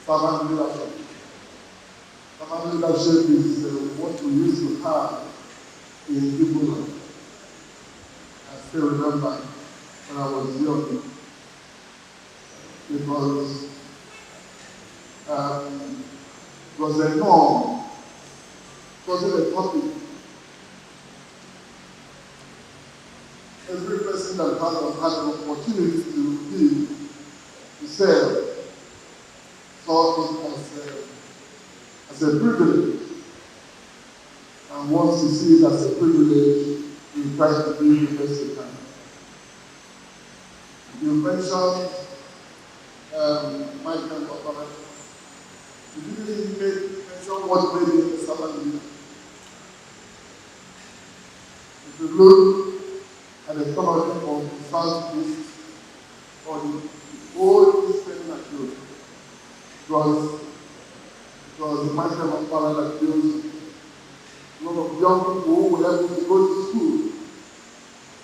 Servant leadership. Servant leadership is what we used to have in Igbo. I still remember when I was young, because it was a norm, it wasn't a topic. Every person that had an opportunity to give, to serve, saw it as a privilege. And once you see it as a privilege, you try to do the best you can. You mentioned Michael and Obodo. You didn't mention what made him a servant leader. If you look at the economy of the Southeast or the whole Eastern Aquila, it was the Michael and Obodo that built a lot of young people who were able to go to school.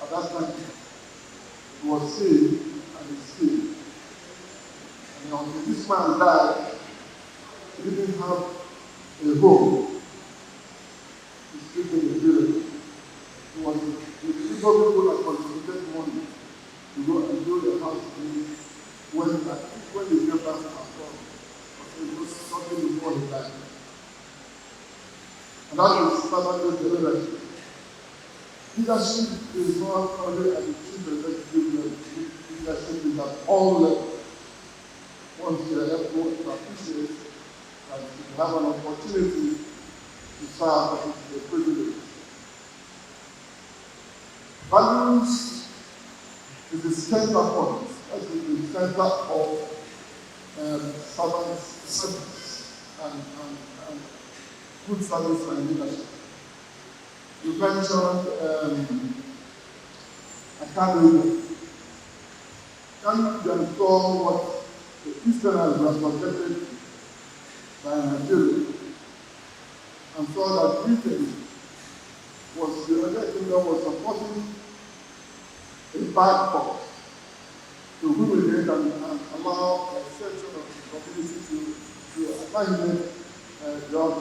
At that time, it was seen and it's seen. And until this man died, he didn't have a home. He's living in the village. It was the people that contributed money to go and build a house when the real person has gone. But it was something before he died. And that is servant leadership. Leadership is not only at the chief executive level. Leadership is at all levels. Once you are able to appreciate that you have an opportunity to serve, it is a privilege. Values is the center point. That is the center of servant service and good service and leadership. You mentioned Aquila. Can you install what the Easterners were subjected by Ijelu, and saw that Britain was the other kingdom was supporting a bad cause to humiliate and allow a section of the community to assign job.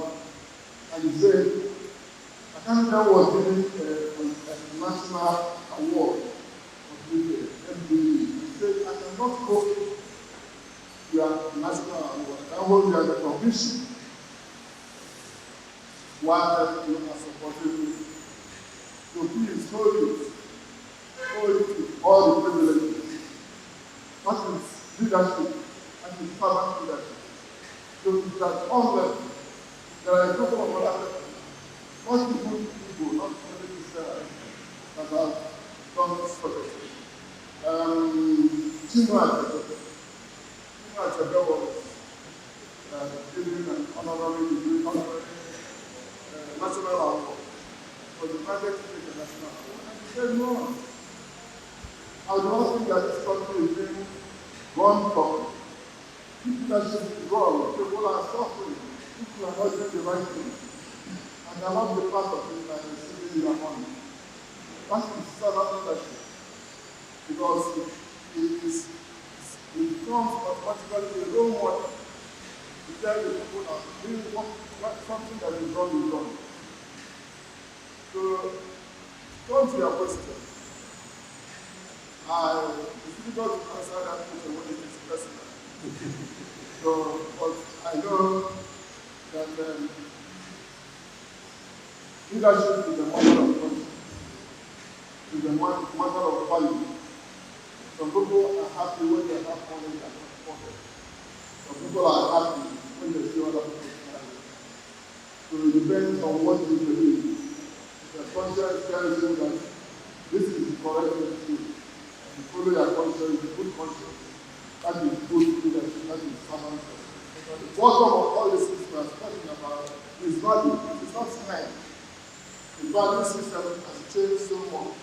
And he said, Aquila was given a national award of the MBE. He said, I cannot go to your national award. I hold you as a commission. While you are supporting me. So please hold it with all the privileges. That is leadership, that is servant leadership. So it's at all levels. There are a couple of other levels. Most people, not only Christians, that have done this sort of thing. Chinua Achebe was given an honorary degree, national award for the private international award. And he said, no, I do not think that this country is being run properly. Leadership is wrong. People are suffering. People are not doing the right thing. And they are not the part of it by receiving their money. That is servant leadership. Because it becomes automatically a role model to tell the people that doing something that is wrong. So, come to your question. It's difficult to answer that question when it is personal. So, but I know that leadership is a matter of country. It's a matter of value. Some people are happy when they have money and not pocket. Some people are happy when they see other people's money. So it depends on what you believe. If your conscience tells you that This is the correct way to do. You follow your conscience, you good conscience. That is good leadership, that is servanthood. The bottom of all these things we are talking about is value. It is not time. The value system has changed so much.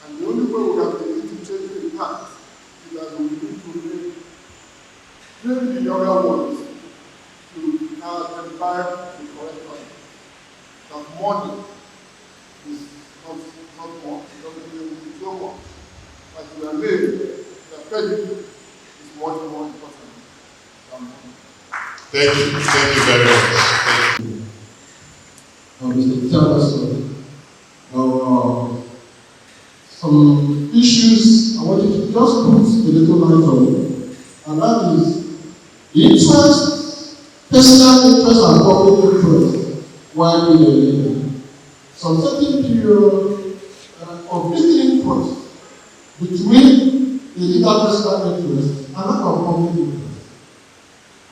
And the only way we have been able to change the past is that we need to train the younger ones to identify the correct value. That money is not much, it doesn't mean so much. But your name, your pedigree is much more important than money. Thank you very much. Mr. Taylor, some issues I want you to just put a little light on it, and that is the interest, personal interest and public interest while being a leader. Some certain period of little interest between the leader personal interest and that of public interest.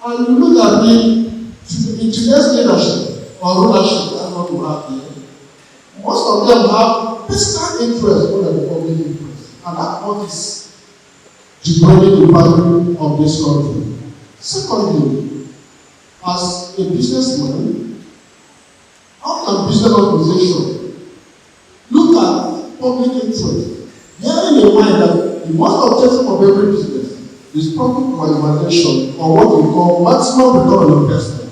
And you look at in today's leadership or rulership, that's what we have here, most of them have personal interest more than public interest. And that's what is degrading the value of this country. Secondly, as a businessman, how can business organization look at public interest, bearing in mind that the most objective of every business is profit maximization, or what we call maximum return on investment.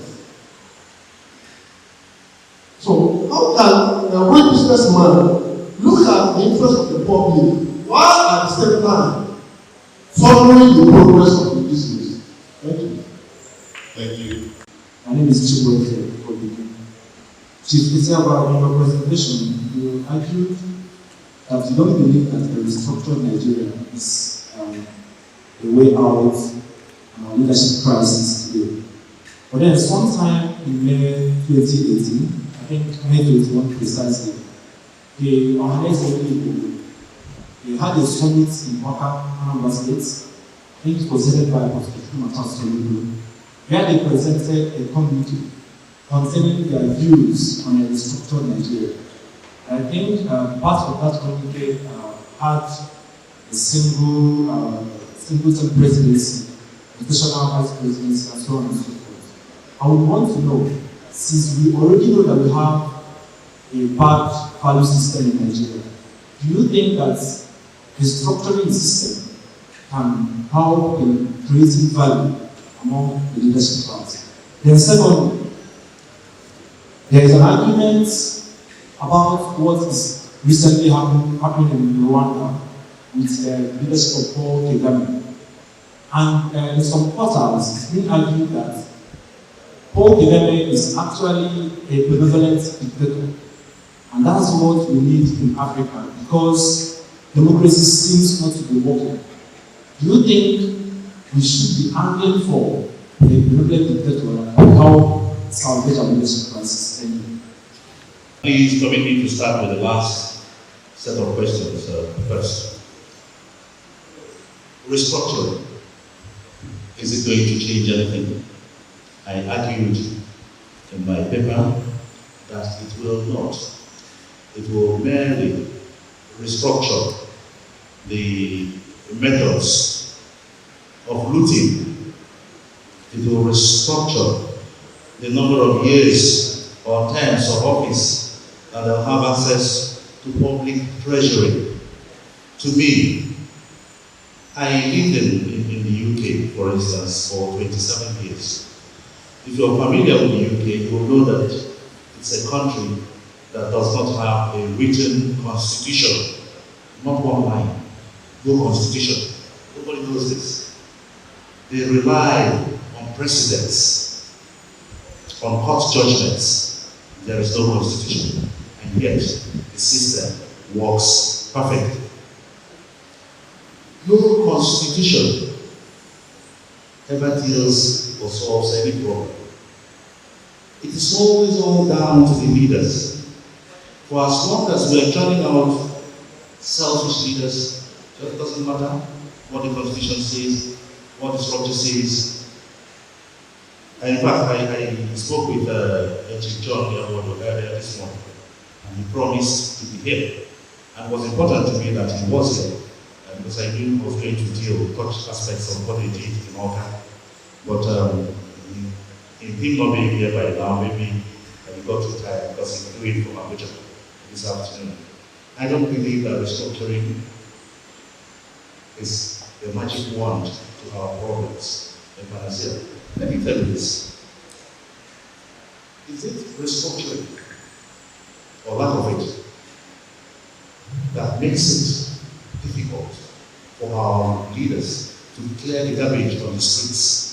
So, how can a real businessman look at the interest of the public while at the same time following the progress of the business? Thank you. Thank you. My name is Ijelu. Chief ETIABA, in your presentation, you argued that you don't believe that a restructured Nigeria is a way out of our leadership crisis today. But then sometime in May 2018, I think May 21 precisely, they organized a Ijelu. They had a summit in Anambra State. I think it was headed by Pastor Ijelu, where they presented a communique containing their views on a restructured Nigeria. And I think part of that communique had a single-term presidency, additional vice presidency, and so on and so forth. I would want to know, since we already know that we have a bad value system in Nigeria, do you think that restructuring the system can help in creating value among the leadership class? Then secondly, there is an argument about what is recently happening in Rwanda with the leadership of Paul Kagame. And in some quarters, it's been argued that Paul Kagame is actually a benevolent dictator. And that's what we need in Africa, because democracy seems not to be working. Do you think we should be angling for a benevolent dictator and how salvage our leadership crisis? Thank you. Please permit me to start with the last set of questions first. Restructuring. Is it going to change anything? I argued in my paper that it will not. It will merely restructure the methods of looting. It will restructure the number of years or terms of office that they'll have access to public treasury. To me, I lived in the UK, for instance, for 27 years. If you're familiar with the UK, you will know that it's a country that does not have a written constitution, not one line, no constitution. Nobody knows this. They rely on precedents, on court judgments. There is no constitution, and yet the system works perfectly. No constitution ever deals or solves any problem. It is always all down to the leaders. For as long as we are turning out selfish leaders, it doesn't matter what the constitution says, what the structure says. And in fact, I spoke with Chief John Obodo earlier this morning, and he promised to be here. And it was important to me that he was here, because I knew he was going to deal with touch aspects of what he did in Oka. But in him not being here by now, maybe he got too tired because he's doing from Abuja this afternoon. I don't believe that restructuring is the magic wand to our problems in Panacea. Let me tell you this. Is it restructuring or lack of it that makes it difficult for our leaders to clear the garbage on the streets?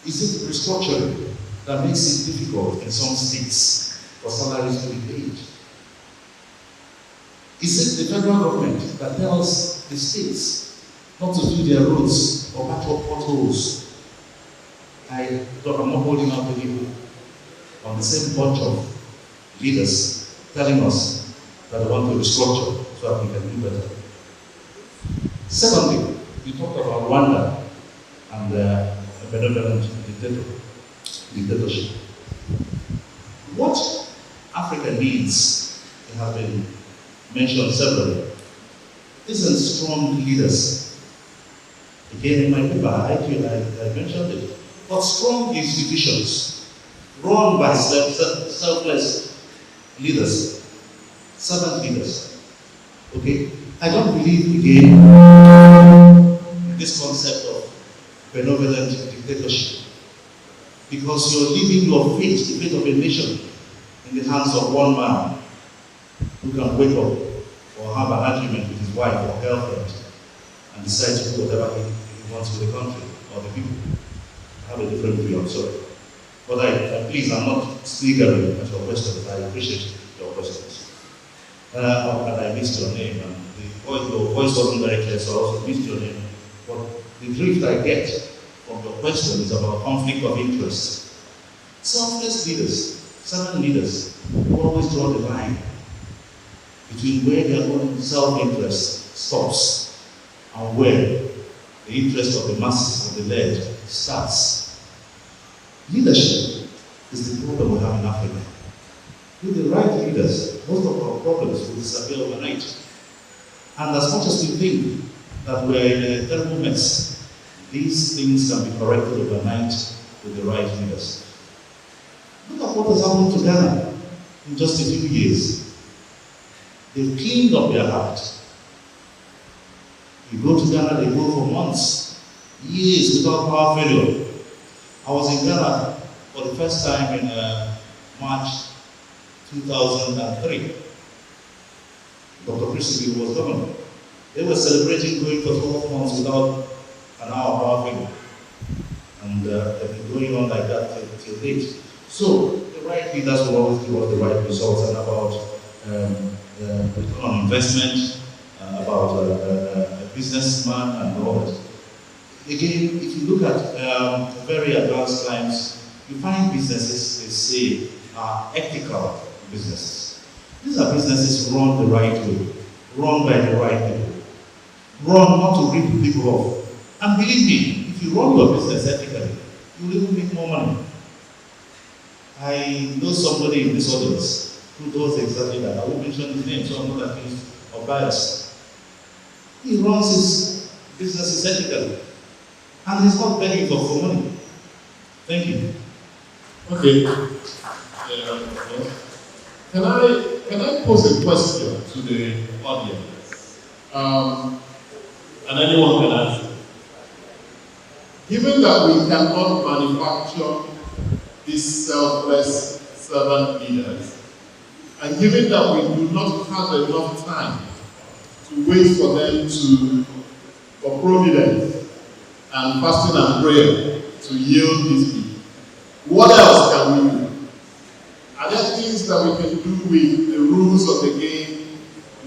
Is it restructuring that makes it difficult in some states for salaries to be paid? Is it the federal government that tells the states not to do their roads or patch up potholes? I'm not holding out the people on the same bunch of leaders telling us that they want to restructure so that we can do better. Secondly, we talked about Rwanda and a benevolent dictatorship. What Africa needs, it has been mentioned several, isn't strong leaders. Again, in my paper, I mentioned it. But strong institutions run by selfless leaders, servant leaders. Okay? I don't believe again in this concept of benevolent dictatorship, because you're leaving your fate, the fate of a nation, in the hands of one man who can wake up or have an argument with his wife or girlfriend and decide to do whatever he wants with the country or the people. I have a different view, I'm sorry. But please, I'm not sniggering at your questions. I appreciate your questions. And I missed your name, and your voice wasn't very clear, so I also missed your name. But the drift I get from your question is about conflict of interest. Selfless leaders, servant leaders, who always draw the line between where their own self-interest stops and where the interest of the masses of the led starts. Leadership is the problem we have in Africa. With the right leaders, most of our problems will disappear overnight. And as much as we think that we're in a terrible mess, these things can be corrected overnight with the right leaders. Look at what has happened to Ghana in just a few years. They've cleaned up their act. You go to Ghana, they go for months, years without power failure. I was in Ghana for the first time in March 2003. Dr. Christie was governor. They were celebrating going for 12 months without an hour power failure. And they've been going on like that till date. So the right leaders will always give us the right results, and about return on investment, about a businessman and all that. Again, if you look at very advanced clients, you find businesses, they say, are ethical businesses. These are businesses run the right way, run by the right people, run not to rip people off. And believe me, if you run your business ethically, you will even make more money. I know somebody in this audience who does exactly that. I won't mention his name, so I'm not accused of bias. He runs his businesses ethically, and he's not begging for money. Thank you. Okay. Can I pose a question to the audience? And anyone can answer. Given that we cannot manufacture these selfless servant leaders, and given that we do not have enough time to wait for them for providence and fasting and prayer to yield these people, what else can we do? Are there things that we can do with the rules of the game,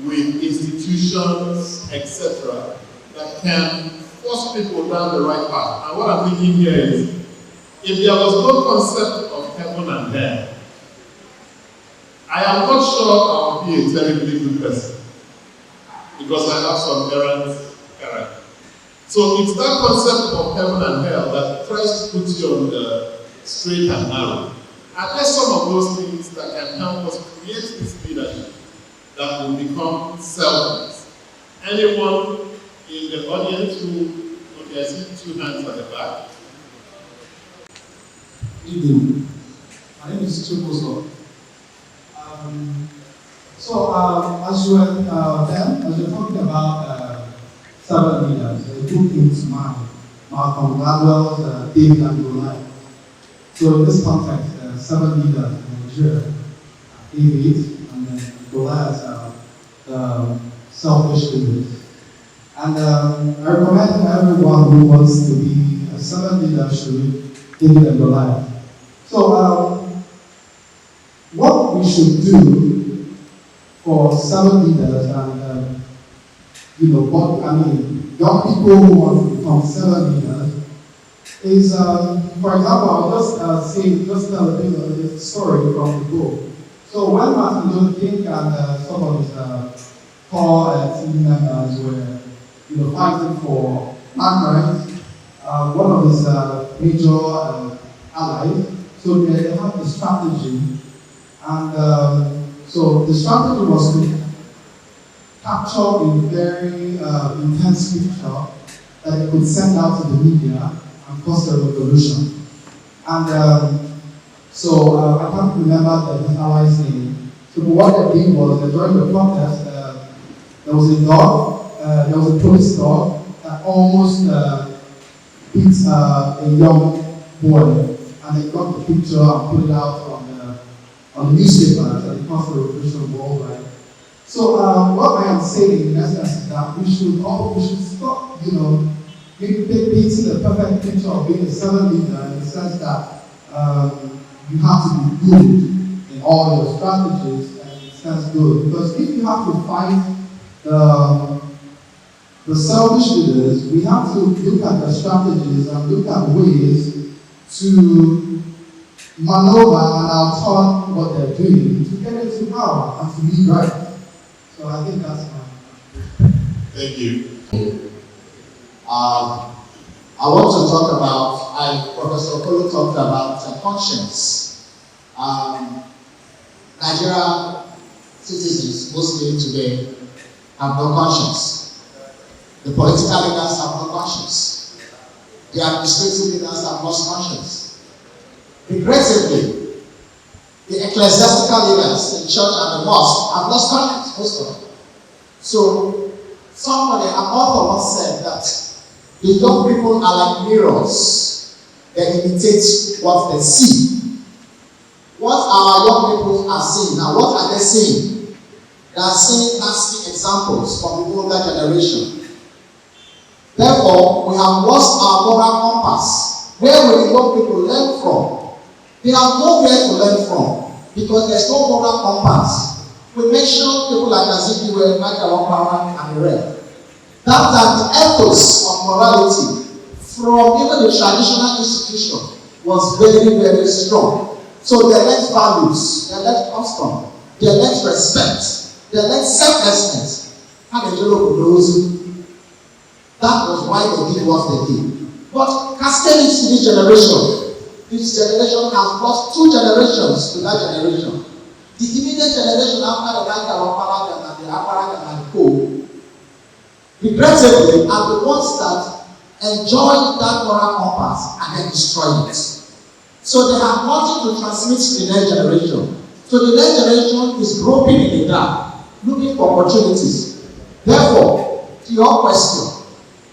with institutions, etc., that can force people down the right path? And what I'm thinking here is, if there was no concept of heaven and hell, I am not sure I will be a terribly good person, because I have some errant character. So it's that concept of heaven and hell that tries to put you on the straight and narrow. Are there some of those things that can help us create this leadership that will become selfless. Anyone in the audience who, okay, I see 2 hands at the back. Ijelu. My name is Ijelu. As you were talking about servant leaders, there are 2 things to mind: Malcolm Gladwell's David and Goliath. So in this context, servant leaders in Nigeria, David, and then Goliath are the selfish leaders. And I recommend everyone who wants to be a servant leader should read David and Goliath. So what we should do for servant leaders and young people who want to become servant leaders is, for example, I'll just tell a bit of the story from the book. So when Martin Luther King and some of his core team members were fighting for black rights, one of his major allies, so they had the strategy, and so the strategy was to capture a very intense picture that they could send out to the media and cause a revolution. And I can't remember the allies' name. So what they did was that during the protest, there was a dog, there was a police dog that almost beat a young boy, and they got the picture and put it out on the newspapers, and it caused a revolution worldwide. So what I am saying in essence is that we should stop, painting the perfect picture of being a servant leader in the sense that you have to be good in all your strategies, and it sounds good. Because if you have to fight the selfish leaders, we have to look at the strategies and look at ways to maneuver and outturn what they're doing to get into power and to lead right. So I think that's my. Thank you. I want to talk about, Professor Okolo talked about conscience. Nigerian citizens, mostly today, have no conscience. The political leaders have no conscience. The administrative leaders have lost conscience. Regrettably, the ecclesiastical leaders in church and the mosque have lost conscience, most of them. So, an author once said that the young people are like mirrors. They imitate what they see. What our young people are seeing, now what are they seeing? They are seeing nasty examples from the older generation. Therefore, we have lost our moral compass. Where will the young people learn from? They have nowhere to learn from because there's no moral compass. We mentioned people like Azikiwe, Michael Okpara, and the rest. That the ethos of morality from even the traditional institution was very, very strong. So they learned values, they learned custom, they learned respect, they learned selflessness. And Ijelu knows that was why they did what they did. But cascading to this generation has lost 2 generations to that generation. The immediate generation after the Michael Okpara and the Akpara and the Co. regrettably, are the ones that enjoy that moral compass and then destroy it. So they have nothing to transmit to the next generation. So the next generation is groping in the dark, looking for opportunities. Therefore, to your question,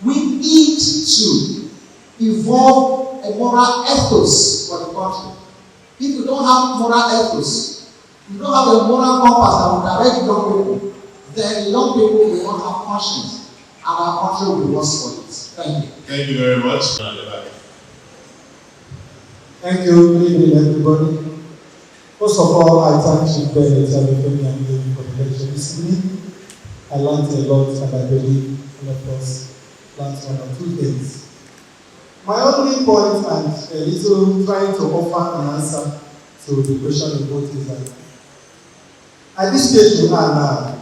we need to evolve a moral ethos for the country. If you don't have moral ethos, you don't have a moral compass that will direct young people, then the young people will not have conscience. And our country will be worse for it. Thank you. Thank you very much. Thank you. Good evening, everybody. First of all, I thank Chief Bennett and Ijelu for the lecture this evening. I learned a lot, and I believe all of us learned 1 or 2 things. My only point, and a little trying to offer an answer to the question you both is that at this stage we are now,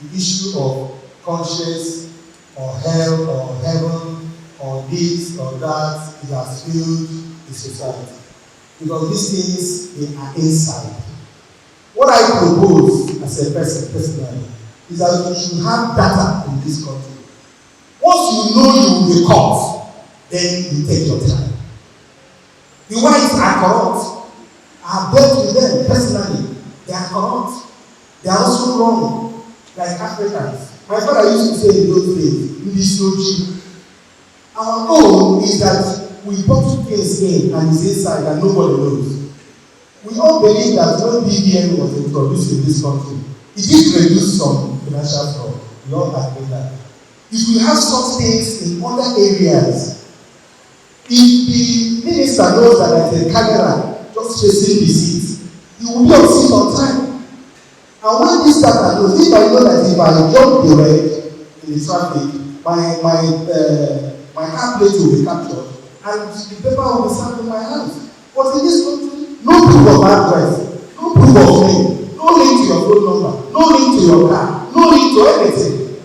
the issue of conscience or hell or heaven or this or that is has filled the society. Because these things they are inside. What I propose as a person personally is that you should have data in this country. Once you know you will be caught, then you take your time. The whites are corrupt. I have dealt with them personally. They are corrupt. They are also wrong, like Africans. My father used to say in those days, in this logic, our own is that we bottle things in and it's inside and nobody knows. We all believe that when BVN was introduced in this country, it did reduce some financial fraud. We all agree that. If we have such things in other areas, if the minister knows that there's a camera just facing the seat, he will be on seat on time. And when this data knows, if I know that if I jump the red in the traffic, my car plate will be captured and the paper will be served in my house. But in this country, no proof of address, no proof of name, no link to your phone number, no link to your car, no link to anything.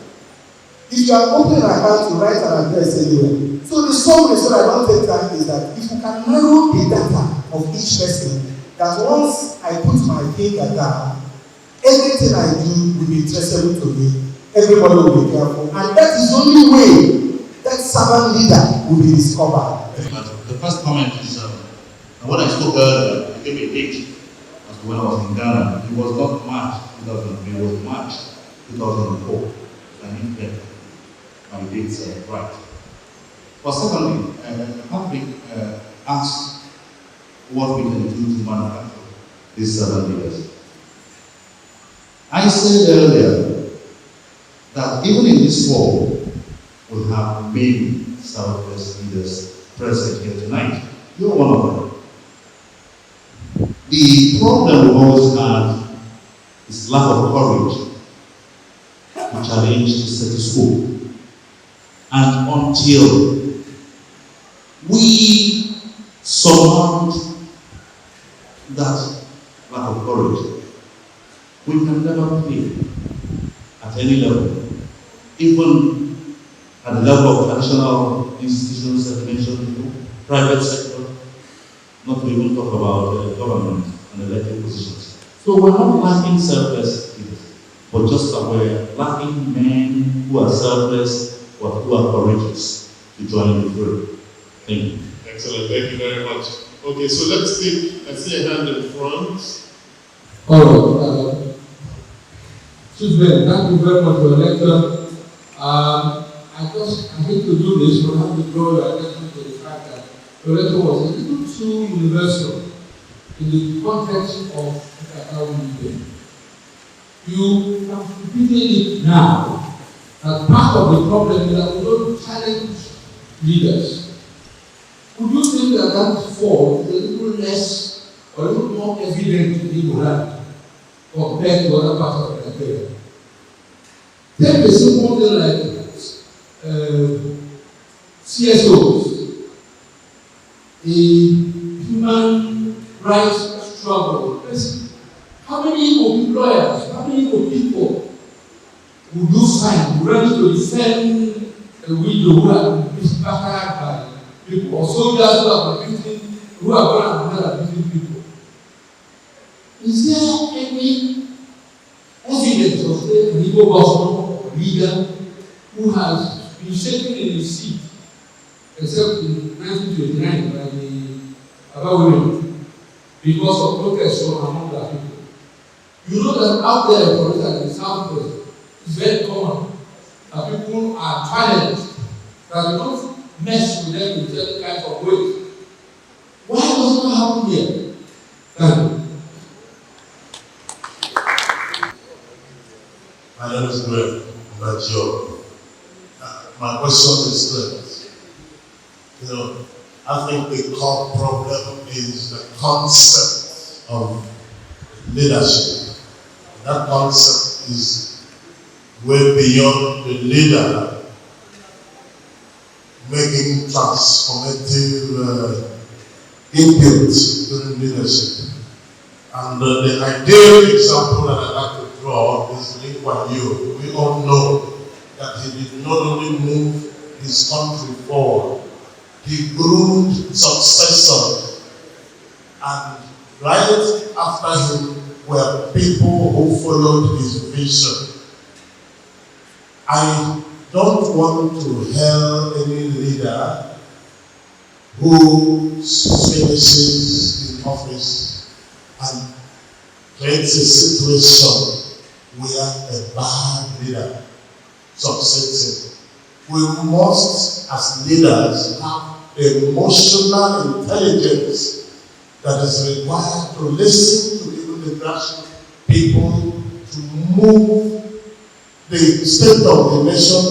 If you are opening an account to write an address anywhere. So the summary, so I don't take time, is that if you can narrow the data of each person, that once I put my finger down, everything I do will be traceable to me. Everybody will be careful. And that is the only way that servant leader will be discovered. The first comment is when I spoke earlier, I gave a date as to when I was in Ghana. It was not March 2003, it was March 2004. I need to get my dates right. But secondly, Patrick asked what we can do to manufacture these servant leaders. I said earlier that even in this fall, we have many servant leaders present here tonight. You're one of them. The problem we always had is lack of courage to challenge the status quo. And until we surmount that lack of courage, we can never fail at any level, even at the level of traditional institutions that mentioned before, private sector, not to even talk about government and elected positions. So we're not lacking selfless leaders, but just that we're lacking men who are selfless but who are courageous to join the fray. Thank you. Excellent, thank you very much. Okay, so I see a hand in front. All right. Susan, thank you very much for the lecture. I hate to do this, but I have to draw your attention to the fact that the lecture was a little too universal in the context of NKATA. You have repeated it now that part of the problem is that we don't challenge leaders. Would you think that that fault is a little less or a little more evident in Igbo compared to other parts of Nigeria? Take a simple thing like CSOs, a human rights struggle. How many employers, how many people would you find ready to defend a widow who has been battered by people, or soldiers who are going to abuse people? Is there any evidence of an Igbo gospel or leader who has been shaken in his seat, except in 1929 by the Aba women, because of protests from among their people? You know that out there, for instance, in Southwest, it's very common that people are challenged, that you don't mess with them in certain kinds of ways. Why does it not happen here? Thank you. My name is Greg Mbachio. My question is clear. I think the core problem is the concept of leadership. That concept is way beyond the leader making transformative input during leadership. And the ideal example that I'd like to draw is Lee Kuan Yew. We all know that he did not only move his country forward, he groomed successors. And right after him were people who followed his vision. I don't want to hail any leader who finishes in office and creates a situation where a bad leader succeeds in. We must, as leaders, have emotional intelligence that is required to listen to even the grassroots people, to move the state of the nation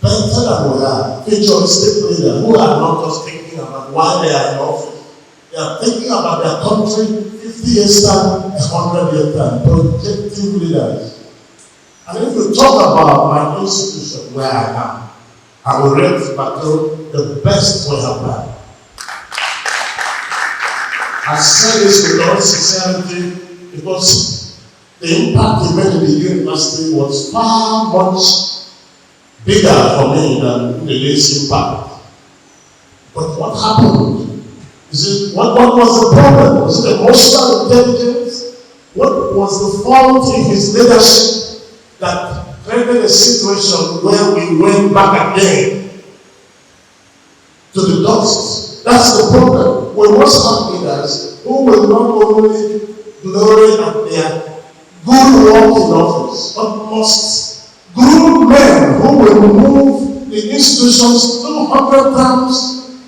better than we are. Futuristic leaders who are not just thinking about why they are in office. They are thinking about their country 50 years time, 100 years time. Projective leaders. And if you talk about my institution where I am, I will rate Battle the best we have done. I say this with all sincerity because the impact he made in the university was far much bigger for me than the day's impact. But what happened? What was the problem? Was it emotional intelligence? What was the fault in his leadership that created a situation where we went back again to the dust? That's the problem. We must have leaders who will not only glory at their good work in office, but must groom men who will move the institutions 200 times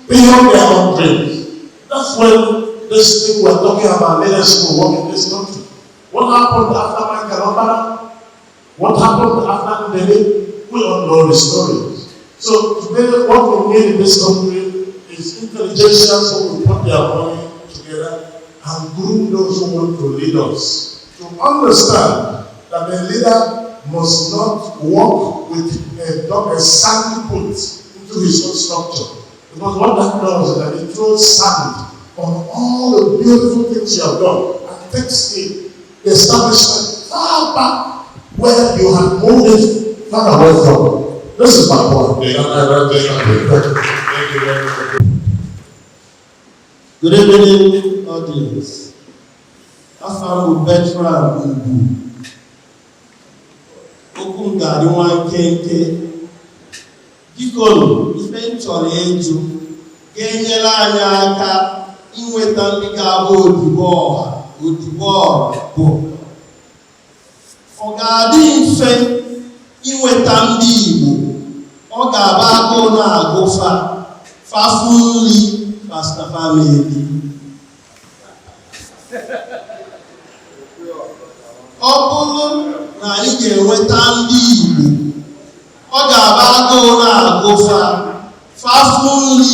beyond their own dreams. That's when this thing we're talking about leadership will work in this country. What happened after Michael Obama? What happened after Ndele? We all know the stories. So today, what we need in this country is intelligentsia who will put their money together and groom those who want to lead us. To understand that the leader must not walk with a sand put into his own structure. Because what that does is that it throws sand on all the beautiful things you have done and takes the establishment far back where you have moved it far away from. This is my point. Thank you very much. Good evening, audience. Afam Bertrand Ubu. Okun gari wan kenke. Gikolu, ife nchọrọ eju. Ga-enyere anyị aka inweta ndị ga-abụ odibo ọha. Odibo ọha bụ. Ọ ga-adị mfe inweta ndị Igbo. Ọ ga-aba agụụ na-agụfa. Fafu nri Pastor Family. Ọ bụrụ na anyị ga-enweta ndị Igbo, ọ ga-aba agụụ na-agụfa. Fafu nri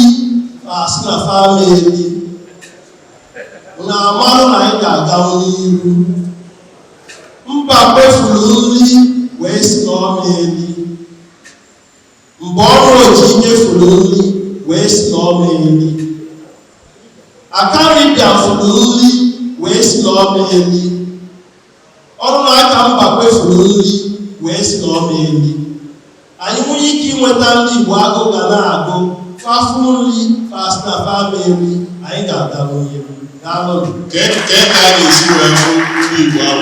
Pastor Family. Na amarụ na anyị ga-agawu n'iru. Mba kpefuru nri wee si n'ọma eli. Mgbe ọrụ oji nyefuru nri wee si n'ọma eli. Akaribia furu nri wee si n'ọma eli. Ọrụ na-aka mba kpefuru nri wee si n'ọma eli. Anyị nwere ike inweta ndị Igbo agụ ga na-agụ. Fafu nri Pastor Family. Anyị ga-agawu n'iru. Ke a ga-esi wee bụ ndị Igbo ahụ?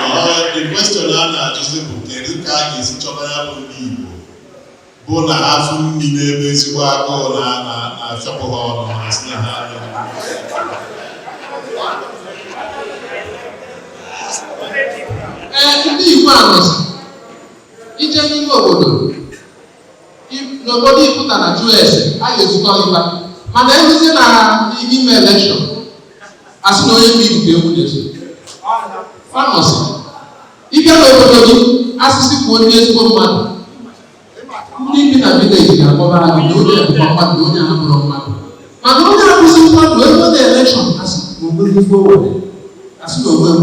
The question a na-ajụzi bụ kedu ka a ga-esi chọba ya bụ ndị Igbo bụ na afụ nri n'ebe ezigbo agụụ na-afịapụ ha ọnụ ha si na ha ndị Igbo anọzi ije n'ime obodo n'obodo ịpụta na US a ga-ezukọ ịba mana ezizi na ime elekshọn asị na onye mmiri bụ egwu na-eso famọsi ịbịa n'obodo gị asịsị kwuo ndị ezigbo mmadụ ndị bi na vileji ga-akpọba anyị na onye akpọ mmadụ onye ahụrụ mmadụ mana onye abụzi mmadụ ego na elekshọn asị na ogbe forward asị na ogbe na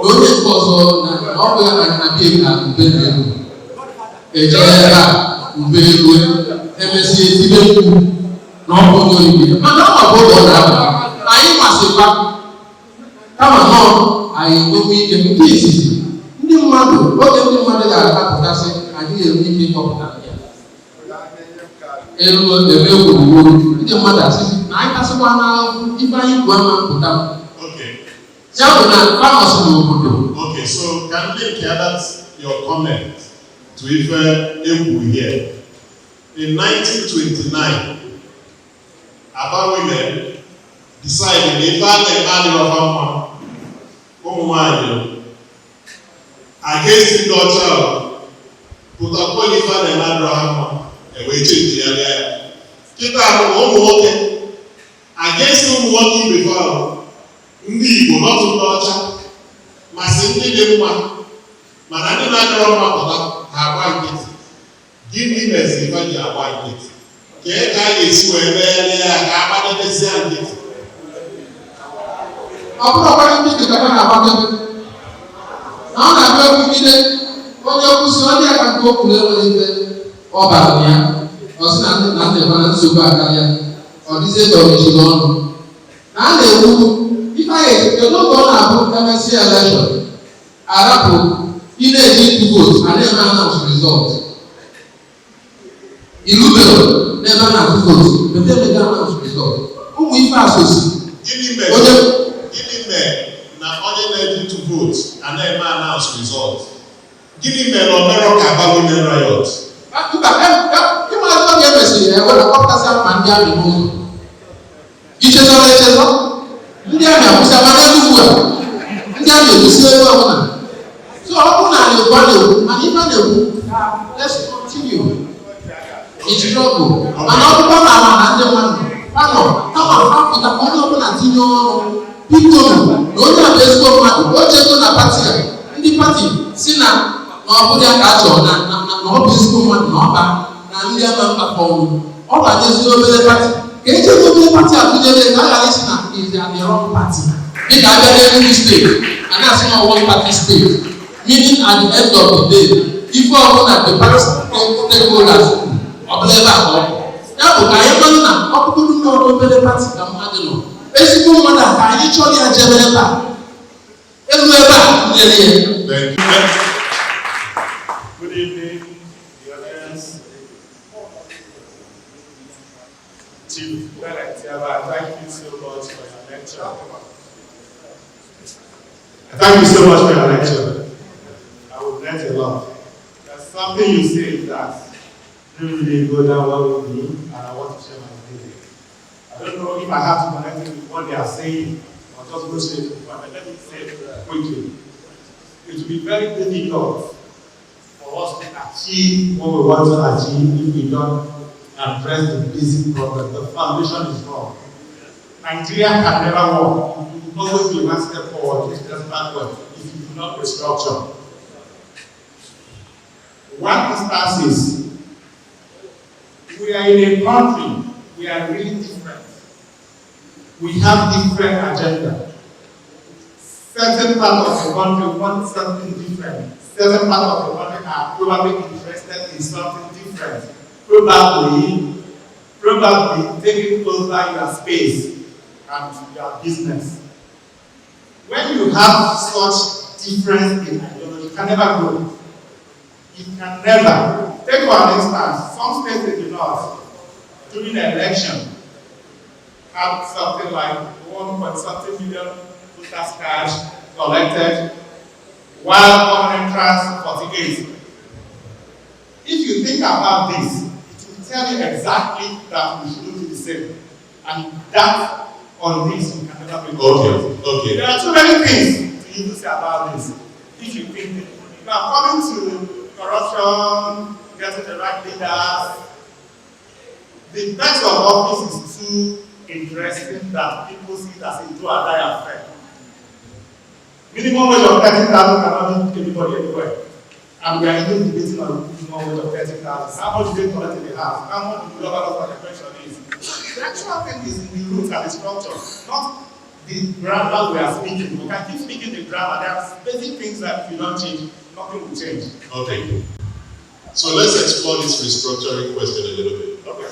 onye nke ọzọ na ọ bụ ya na bie ka ube na ego ejere ha ube ego emesi ezigbo mkpu na ọ bụ onye oyibo mana ọ bụ oge ọ na-aba anyị masịkwa kama nọ anyị nwekwa ike nke izizi ndị mmadụ oge ndị mmadụ ga-apụtasị anyị ga-enwe ike ịkọpụta elu ebe gburugburu ndị mmadụ asịsị na anyị kasịkwa na ife anyị bụ ama mpụta. Okay, so can we adapt your comment to Ijelu here? In 1929, Aba women decided if I against the daughter, put up one if I and we change the area. Keep out one walking against them walking before ndị Igbo n'otu ndị ọcha masị ndị dị mma mana ndị na-adịrọ mma pụta ha agba nkịtị. Gịnị meziri ife ji agba nkịtị? Kee ka a ga-esi wee mee ya ka a gbadebezi ya nkịtị? Ọ bụrụ ọgbara nkịtị ka ha na-agbadebe na ọ na-abịa okwugide onye nkwụsị onye aka nke okwu na-enwere ife ọ bara ya ọ sị na ndị mana nsogbu akarịa ọ dịzie ka ọ mechiri ọnụ na a na-ekwu kedu oge ọ na-abụ MSc election arapụ ị na-eji ịtụ vootu a na-eme announce result ilubero n'ebe a na-atụ vootu mete emega announce result ụmụ ife asosi gịnị mere na onye na-eji ịtụ vootu a na-eme announce result? Gịnị mere omero ka Aba Women riot? ịmazị oge emesịrị ya were kpọpụtasị ma ndị amị n'ụzọ ichezọrọ echezọ ndị amị akwụsị amana ugbu a ndị amị ekwusi ebe ọbụla so ọ bụrụ na na-ekwu a na-ekwu mana ife a na-ekwu let's continue ijiri ọgụ mana ọkpụkpọ na ama na ndị mmadụ panọ kama apụta onye ọbụla tinye ọrụ biko na onye abụ ezigbo mmadụ o jego na pati a ndị pati si na ọ bụrụ ya ka a chọrọ na ọ bụ ezigbo mmadụ na ọba na ndị ama mkpakọ ọnụ ọ banyezi obere pati ka eji obere pati a tụnyere ka a ghara isi na is the wrong party. Dịka abịa n'Enugu steeti a na-asị na one party state meaning at the end of the day ife ọbụla the party stakeholders ọbụla ebe a ka ọ ya bụ ka anyị mmadụ na ọkpụkpụrụ ndị ọrụ obere pati ka mmadụ nọ ezigbo mmadụ a ka anyị chọrọ ya jebe ebe a elu ebe a nyere ya. Good evening, the audience. Chief ETIABA, thank you so much for your lecture. Thank you so much for your lecture. I will learn a lot. There's something you say that didn't really go down well with me, and I want to share my opinion. I don't know if I have to connect it with what they are saying, or just go straight to the point, but let me say it quickly. It will be very difficult for us to achieve what we want to achieve if we don't address the basic problem. The foundation is wrong. Nigeria can never work. You will always be one step forward, two steps backward if you do not restructure. One instance is, we are in a country, we are really different. We have different agenda. Certain part of the country want something different. Certain part of the country are probably interested in something different. Probably taking over your space and your business. When you have such difference in ideology, you can never grow. You can never. Take for an instance, some states in the north, during the election, have something like 1.something million voters cards collected, while common entrance 48. If you think about this, it will tell you exactly that we should do the same. And that on this we can never be Okay. There are too many things to even say about this. If you think now coming to corruption, getting the right leaders, the terms of office is too interesting that people see it as a do or die affair. Minimum wage of 30,000 cannot be anybody anywhere. And we are even debating on minimum wage of 30,000. How much do they collect in the house? How much do the government for the pension is? The actual thing is in the root and the structure, not the grammar we are speaking. We can keep speaking the grammar. There are basic things that if you don't change, nothing will change. Okay. So let's explore this restructuring question a little bit. Okay.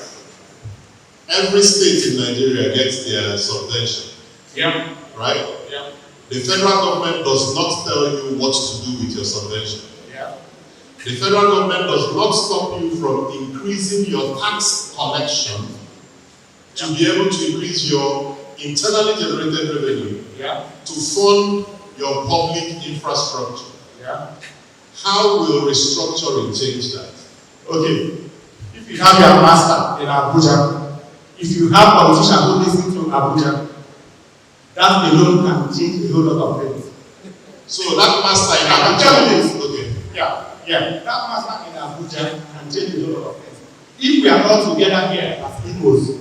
Every state in Nigeria gets their subvention. Yeah. Right? Yeah. The federal government does not tell you what to do with your subvention. Yeah. The federal government does not stop you from increasing your tax collection to be able to increase your internally generated revenue Yeah. to fund your public infrastructure. Yeah. How will restructuring change that? Okay. If you have your master in Abuja, if you have politicians who listen to Abuja, that alone can change a whole lot of things. So that master in I can Abuja, tell you this. okay. Yeah. That master in Abuja can change a whole lot of things. If we are all together here as Igbos,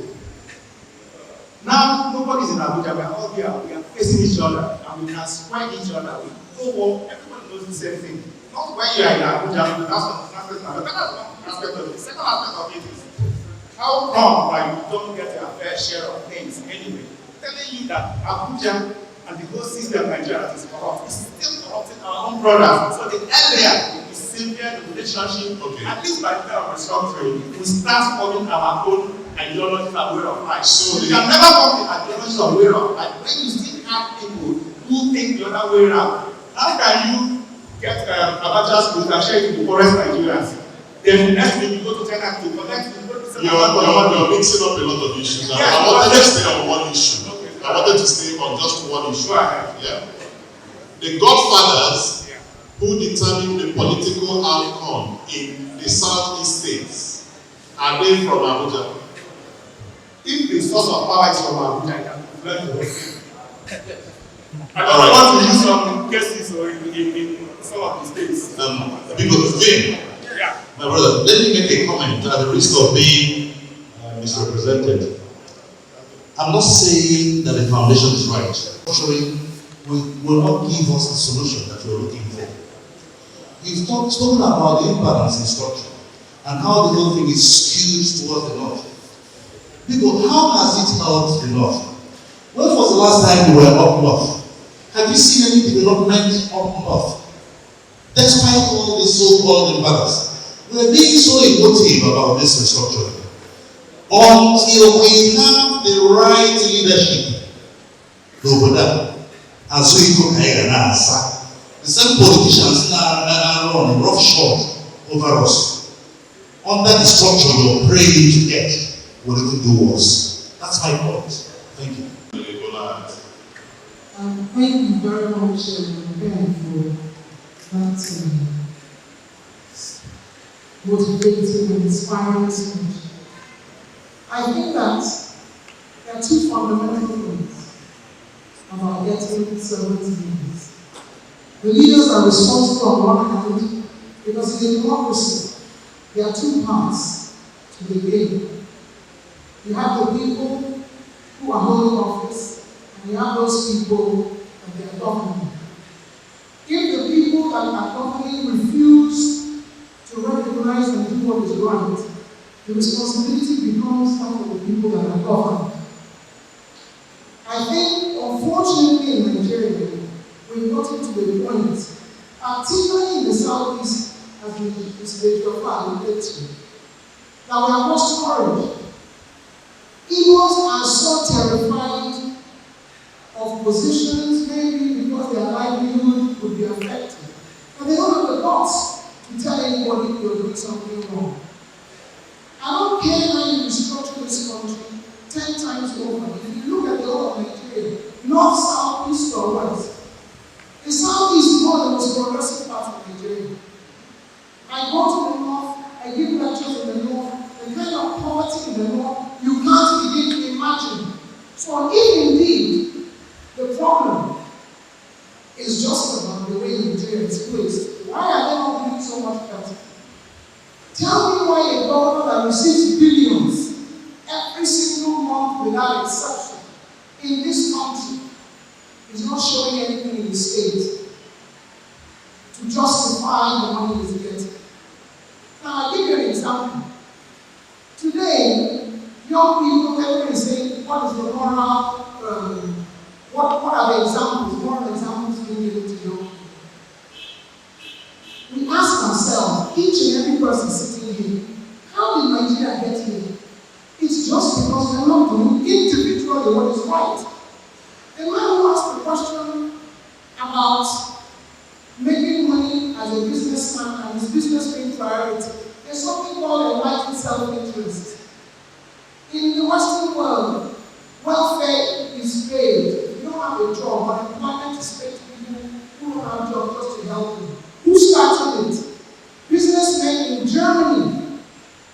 now nobody's in Abuja, we are all here, we are facing each other, and we can square each other. We go work, everybody knows the same thing. Not when you are in Abuja, that's one aspect of it. That's one aspect of it. The second aspect of it is how come that you don't get a fair share of things anyway? Telling you that Abuja and the whole system of Nigeria is corrupt. It's still corrupting our own brothers. So the earlier we severe the relationship, at least by the time of restructuring, we start forming our own ideologies and way of life. So you can never form the ideologies of way of life when you still have people who think the other way around. How can you get Abacha's schools and share it with the poorest Nigerians? Then the next week you go to China to collect the You're mixing up a lot of issues. Yes, I wanted to stay on one issue. Okay. I wanted to stay on just one issue. Right. Yeah. The godfathers who determine the political outcome in the southeast states, are they from Abuja? If the source of power is from Abuja, I can influence the whole thing. I don't want to use some cases or in some of the states. Because Vin, Yeah. my brother, let me make a comment at the risk of being misrepresented. I'm not saying that the foundation is right. Structuring will not give us the solution that we're looking for. You've spoken about the imbalance in structure and how the whole thing is skewed towards the north. People, how has it helped the north? When was the last time you were up north? Have you seen any development up north? Despite all this so-called imbalance, we're being so emotive about this restructuring. Until we have the right leadership, Obodo, and so you can the same politicians now run roughshod over us. Under the structure you're praying to get, will even do worse. That's my point. Thank you. Thank you very much, Ben, for that motivating and inspiring speech. I think that there are two fundamental things about getting servant leaders. The leaders are responsible on one hand because in a democracy, there are two parts to the game. You have the people who are holding office, and you have those people that they are governing. If the people that are governing refuse to recognize and do what is right, the responsibility becomes part of the people that are governed. I think, unfortunately, in Nigeria, we've gotten to a point, particularly in the southeast, as Mr. Ijelu alluded to, that we have lost courage. Igbos are so terrified of positions, maybe because their livelihood would be affected, and they don't have the guts to tell anybody you're doing something wrong. I don't care how you restructure this country 10 times over. If you look at the whole of Nigeria, north, south, east, or west, the southeast is one of the most progressive parts of Nigeria. I go to the north, I give lectures in the north, the kind of poverty in the north you can't begin to imagine. So if indeed the problem is just about the way Nigeria is placed, why are they not doing so much better? Tell me why a governor that receives billions every single month without exception in this country is not showing anything in the state to justify the money he's getting. Now, I'll give you an example. Today, young people, everyone is saying, what is the moral, what are the examples, moral examples being given to young people? We ask ourselves, each and every person sitting here, how did Nigeria get here? It's just because we're not doing individually what is right. The man who asked the question about making money as a businessman and his business being priority, there's something called enlightened self-interest. In the Western world, welfare is paid. You don't have a job, but employment is paid to people who don't have jobs just to help them. Who started it? Businessmen in Germany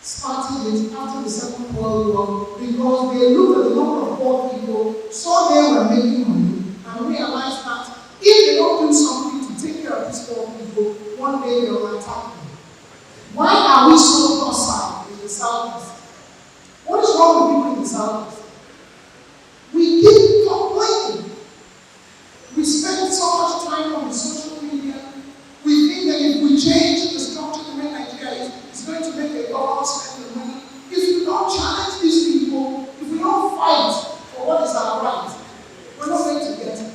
started it after the Second World War because they looked at the number of poor people, saw they were making money, and realized that if they don't do something to take care of these poor people, one day they will attack them. Why are we so docile in the Southeast? What is wrong with people in the Southeast? We keep complaining. We spend so much time on social media. We think that if we change the structure the way Nigeria is, it's going to make a government spend the money. If we don't challenge these people, if we don't fight for what is our right, we're not going to get it.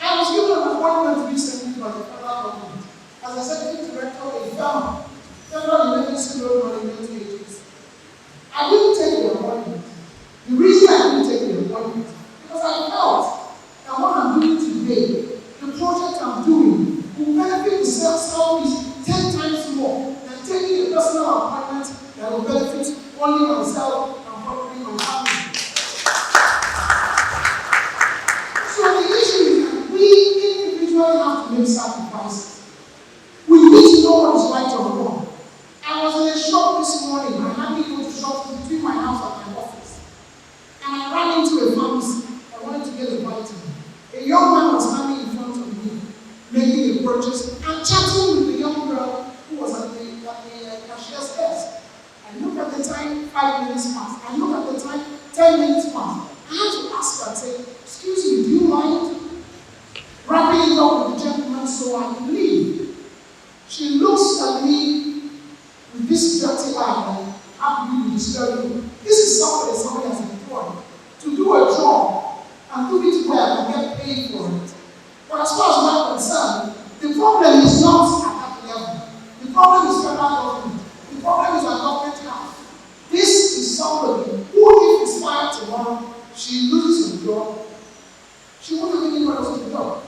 I was given an appointment recently by the federal government as a executive director of a firm, Federal Emergency Road Management Agency. I didn't take the appointment. The reason I didn't take the appointment because I felt that what I'm doing today, the project I'm doing, will benefit the Southeast 10 times more than taking a personal appointment that will benefit only myself and probably my family. So the issue is that we individually have to make sacrifices. We need to know what is right or wrong. I was in a shop this morning. I had to go to shops between my house and my office. And I ran into a pharmacy. I wanted to get a vitamin. A young man was standing in front of me, making a purchase, and chatting with the young girl who was at the cashier's desk. I looked at the time, 5 minutes past. I looked at the time, 10 minutes past. I had to ask her, say, excuse me, do you mind wrapping it up with the gentleman so I can leave? She looks at me with this dirty eye, and how can you disturb you? This is somebody has employed to do a job and do it well and get paid for it. But as far as I'm concerned, the problem is not at that level. The problem is federal government. The problem is our government house. This is somebody who, if it's fired tomorrow, she loses her job. She won't have anywhere else to go.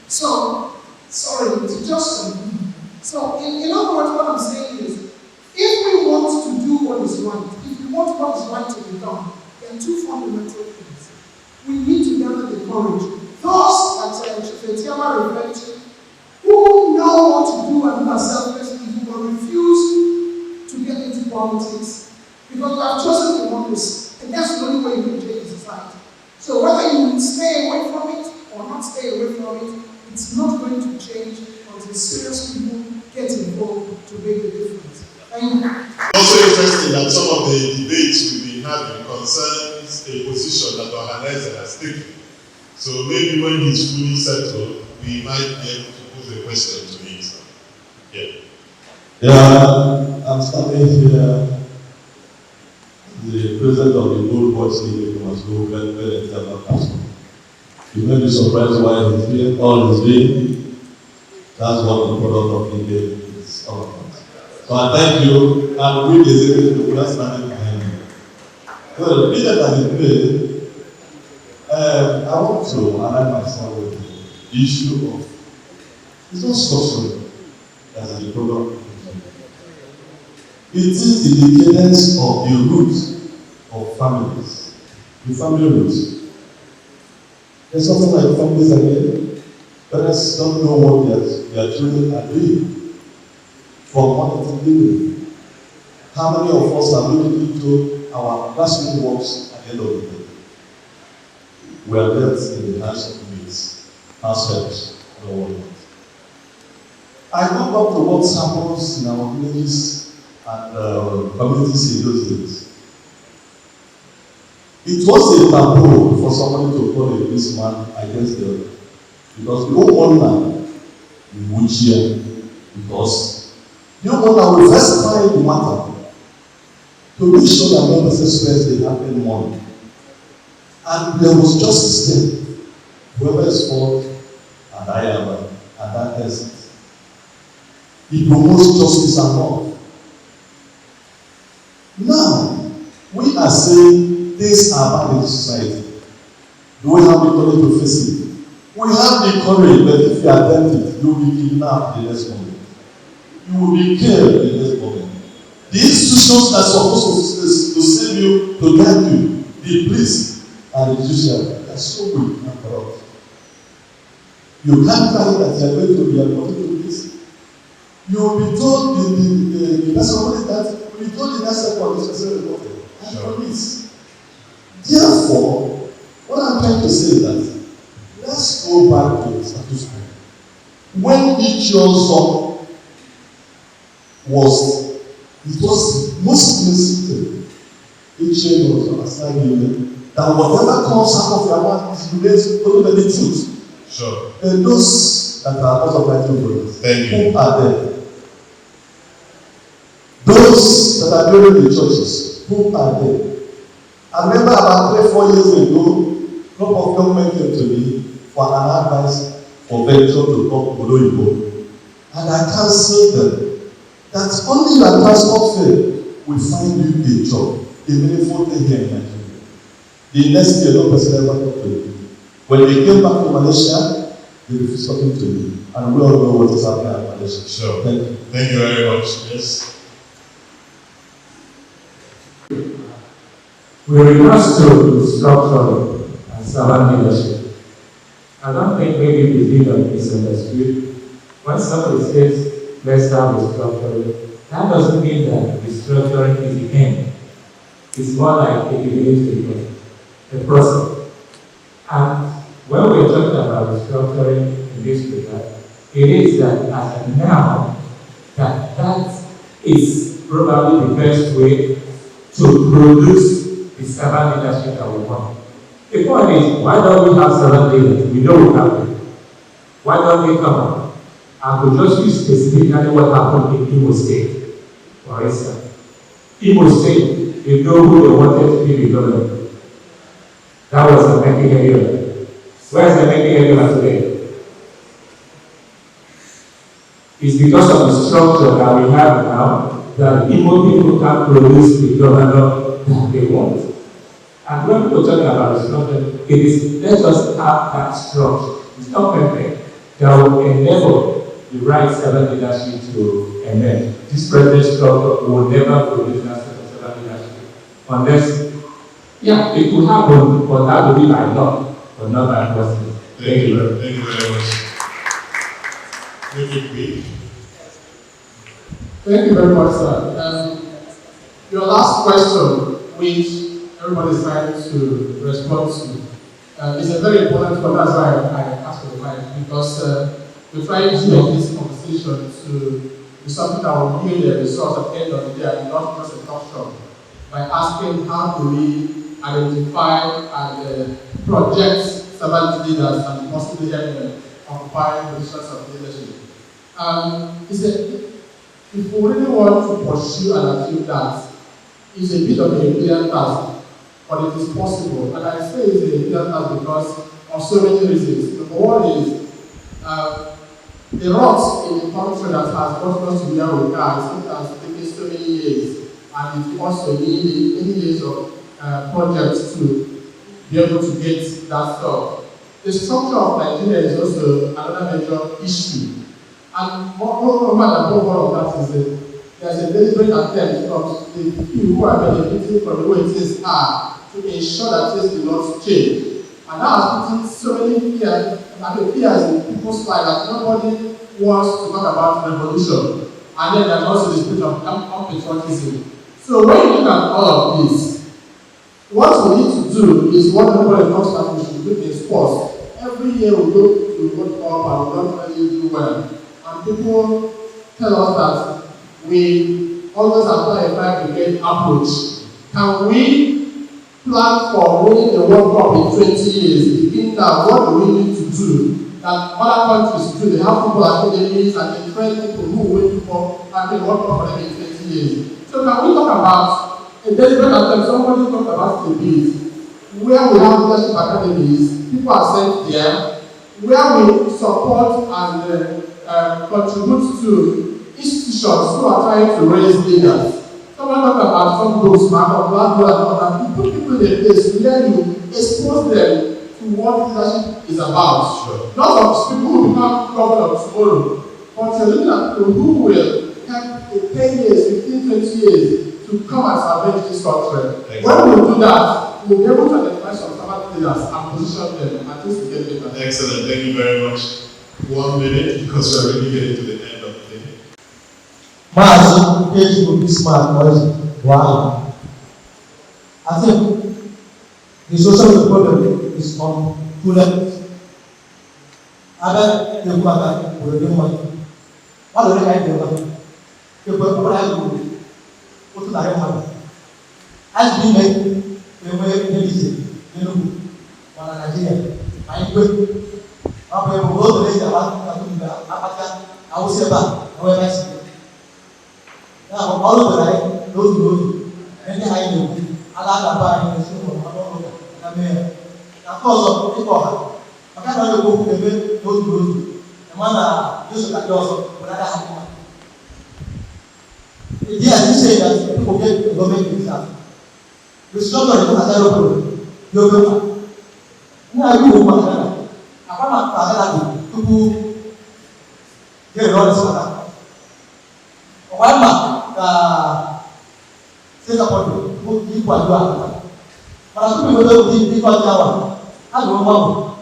So, sorry, to just continue. So, in other words, what I'm saying is, if we want to do what is right, if we want what is right to be done, there are two fundamental things. We need to gather the courage. Those that ETIABA referred to, who know what to do and who are selfless people, but refuse to get into politics because we have chosen democracy, and that's the only way you can change society. So whether you stay away from it or not stay away from it, it's not going to change until serious people get involved to make a difference. Thank you. Also interesting that some of the debates we've been having concerns a position that Organizer has taken. So maybe when he's fully settled, we might be able to pose a question to him. Yeah, I'm standing here. The president of the Gold Boys League must go very person. You may be surprised why he's doing all he's doing. That's what the product of India is all about. So I thank you, and we the we are standing behind you. Well, being that I did, I want to align myself with the issue of it's not structural as the program. It is the decadence of the roots of families, the family roots. There's something like families again. Parents don't know what their children are doing for money to live. How many of us are looking into our classroom works at the end of the day? We are left in the hands of mates, house helps, no one else. I go back to what happens in our villages and communities in those days. It was a taboo for somebody to call a policeman against the other. Because the homeowner would cheer because the homeowner will first try the matter to make sure that no person spends the happening money. And there was justice there. Whoever is fault, and I am, and that person. He promotes justice and love. Now, we are saying things are bad in society. Do we have the courage to face it? We have the courage, but if you attempt it, you will be kidnapped the next moment. You will be killed the next moment. The institutions that are supposed to save you, to guide you, the police and the judiciary, are so weak and corrupt. You can't tell that you are going to be appointed to this. You will be told the person who is that, you will be told the next second this person will go. I promise. Therefore, what I'm trying to say is that let's go back to the status quo. When Ijelu it was most sensitive. Ijelu was assigned that whatever comes out of your mouth is related to the truth. Sure. And those that are part of my children, who are there? Those that are building the churches, who are there? I remember about 3-4 years ago, a group of young men came to me for an advice for venture to come to Obodo, and I counseled them that only your transport fare will find you a job, a meaningful thing here in Nigeria. The next year, no person ever talked to me. When they came back to Malaysia, they refused talking to me, and we all know what is happening in Malaysia. Sure. Thank you. Thank you very much. Yes. With regards to structure and servant leadership, I don't think maybe the leader is misunderstood. When somebody says, let's start with structuring, that doesn't mean that the structuring is the end. It's more like a beginning to the process. And when we're talking about restructuring in this regard, it is that as of now, that is probably the best way to produce the servant leadership that we want. The point is, why don't we have servant leaders? We know we have them. Why don't they come up and we just use specifically what happened in Imo State, for instance. Imo State, they know who they wanted to be the governor. That was the making area. Where is the making area today? It's because of the structure that we have now that Imo people can produce the governor that they want. And when people talk about the structure, it is let us have that structure. It's not perfect. That will enable the right servant leadership to emerge. This present structure will never produce that servant leadership unless, yeah, it could happen, but that will be by law, but not by person. Thank you very much. Thank you. Thank you very much, sir. Your last question, which everybody is trying to respond to, is a very important one. That's why I asked for the mic, because we're trying to make this conversation to be something that will yield a result at the end of the day and not just a talk show, by asking how do we identify and project servant leaders and possibly occupy positions of leadership. If we really want to pursue and achieve that, it's a bit of a Herculean task, but it is possible. And I say it's a Herculean task because of so many reasons. Number one is the rot in the country that has gotten us to where we are. It has taken so many years, and it also needs many years of projects to be able to get that stuff. The structure of Nigeria is also another major issue. And more than all of that is there's a deliberate attempt from the people who are benefiting from the way things are to ensure that things do not change. And that has put so many fears in people's lives that nobody wants to talk about revolution. And then there's also the spirit of patriotism. So when you look at all of this, what we need to do is what everybody talks about we should do in sports. Every year we go to World Cup and we don't really do well. And people tell us that we always apply a 5-brigade approach. Can we plan for winning the World Cup in 20 years? Beginning now, what do we need to do that other countries do? They have football academies and they train people who win football and they World Cup for them in 20 years. So can we talk about a deliberate attempt? Somebody talked about the bit where we have leadership academies, people are sent there, where we support and contribute to institutions who are trying to raise leaders. Someone talked about some books, Mark Blackboard, and put people in a place where you expose them to what leadership is about. Sure. Not of people who become governor tomorrow, but you're looking at people who will have 10 years, 15, 20 years to come and salvage this country. When we do that, we'll be able to identify some servant leaders and position them and things will get better. Excellent, thank you very much. 1 minute, because we're really getting to the end of the day. Maazị Ijelu Bismarck wow. I think the social problem is on two levels. Ada yang kuat boleh dimana? Kalau mereka yang kuat, kita berada di untuk dari mana? As we make the way we mana Nigeria, main good. Apa yang berbuat dari jalan atau tidak? Apakah awak siapa? Awak masih? Nah, kalau berai, dulu, ini hanya ada apa yang semua orang kami. Nah, kalau itu apa? Maka kalau buku ini dulu, mana Yusuf tak jauh berada hati. Dia ni saya itu bukan government bisa. Besok itu ada apa? Government. Ini aku rumah mana? Apa nak ada lagi? Tubuh dia orang sekarang. Orang saya tak perlu buat dua. Kalau tu betul di Jawa, ada rumah.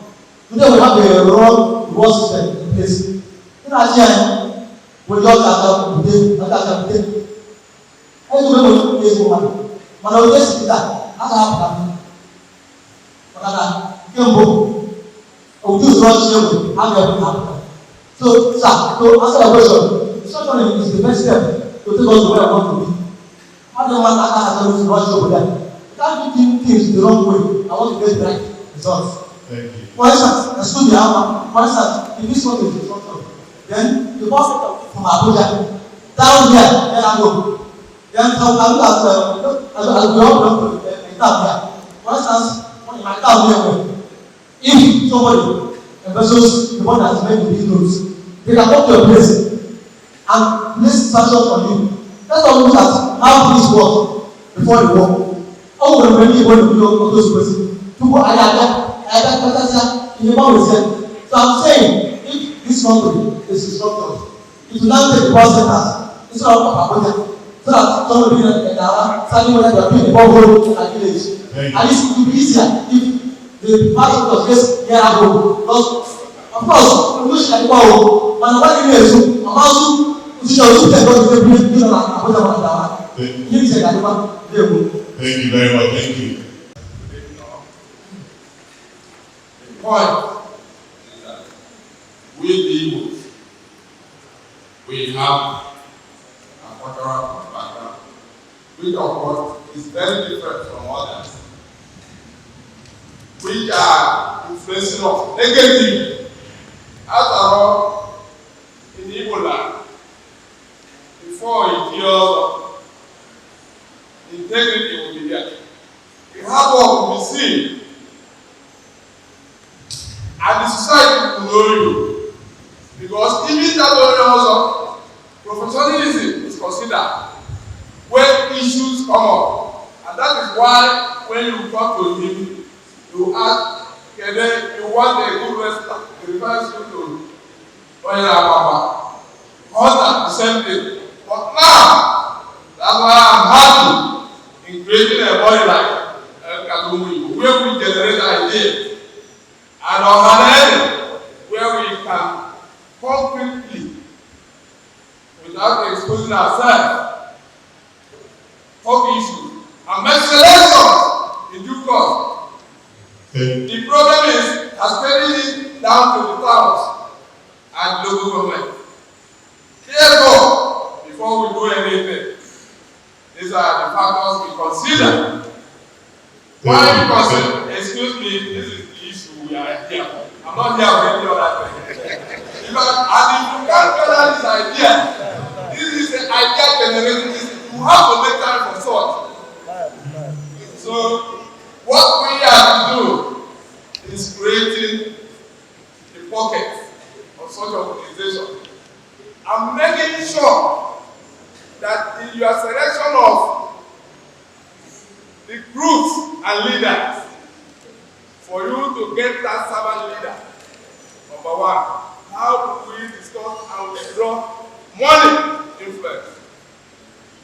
Today we have a road system in place. In Nigeria, we just have to mana udah sekitar, ada apa? Makanya kembu, udah surat ada apa? So, asal question. Certainly, is the best step to take us to where I want to be. How do I have to rush over there? Can't do things the wrong way. I want to get right results. Thank you. For instance, the studio, for instance, if this one is instructor, then the boss from Abuja, down here, then I go. Then I look at we all belong to a town here. For instance, in my town here, if somebody embezzles the one that is made with these notes, they can come to a place and place sanctions on you. Let's not look at how this works before the war. How will many people do those places? People are there. So I'm saying, if this country is instructed, it will now take the bus centers instead of Abuja, so that somebody in NKATA standing where they are doing the borehole and village. At least it will be easier if the part of the case here at home. Because, of course, we wish like wow, and what it is, I'm also Thank you very much. Thank you. Point is that we the Igbos, we have a cultural background, which of course is very different from others, which are influencing us negatively. After all, in Igbo land, before it years integrity will be there. The hard work will be seen. And the society will know you. Because even that area also, professionalism is considered when issues come up. And that is why when you talk to him, you ask, okay, you want a good wrestler, he refers you to Oyeababa. Honor, the same thing. But now, that's why I'm happy in creating a body like Kadumi, where we generate ideas. And on an end, where we can concretely, without exposing ourselves, talk issues and make selections in due course. The problem is cascading down to the towns and local government. Therefore, before we do anything, these are the factors we consider. Why we consider? Excuse me, this is the issue we are here for. I'm not here for any other thing. Because and if you can't gather this idea, this is the idea generating this. You have to make time for thought. So, what we have to do is creating the pocket of such organization and making sure that in your selection of the groups and leaders, for you to get that servant leader, number one, how do we discuss and withdraw money influence?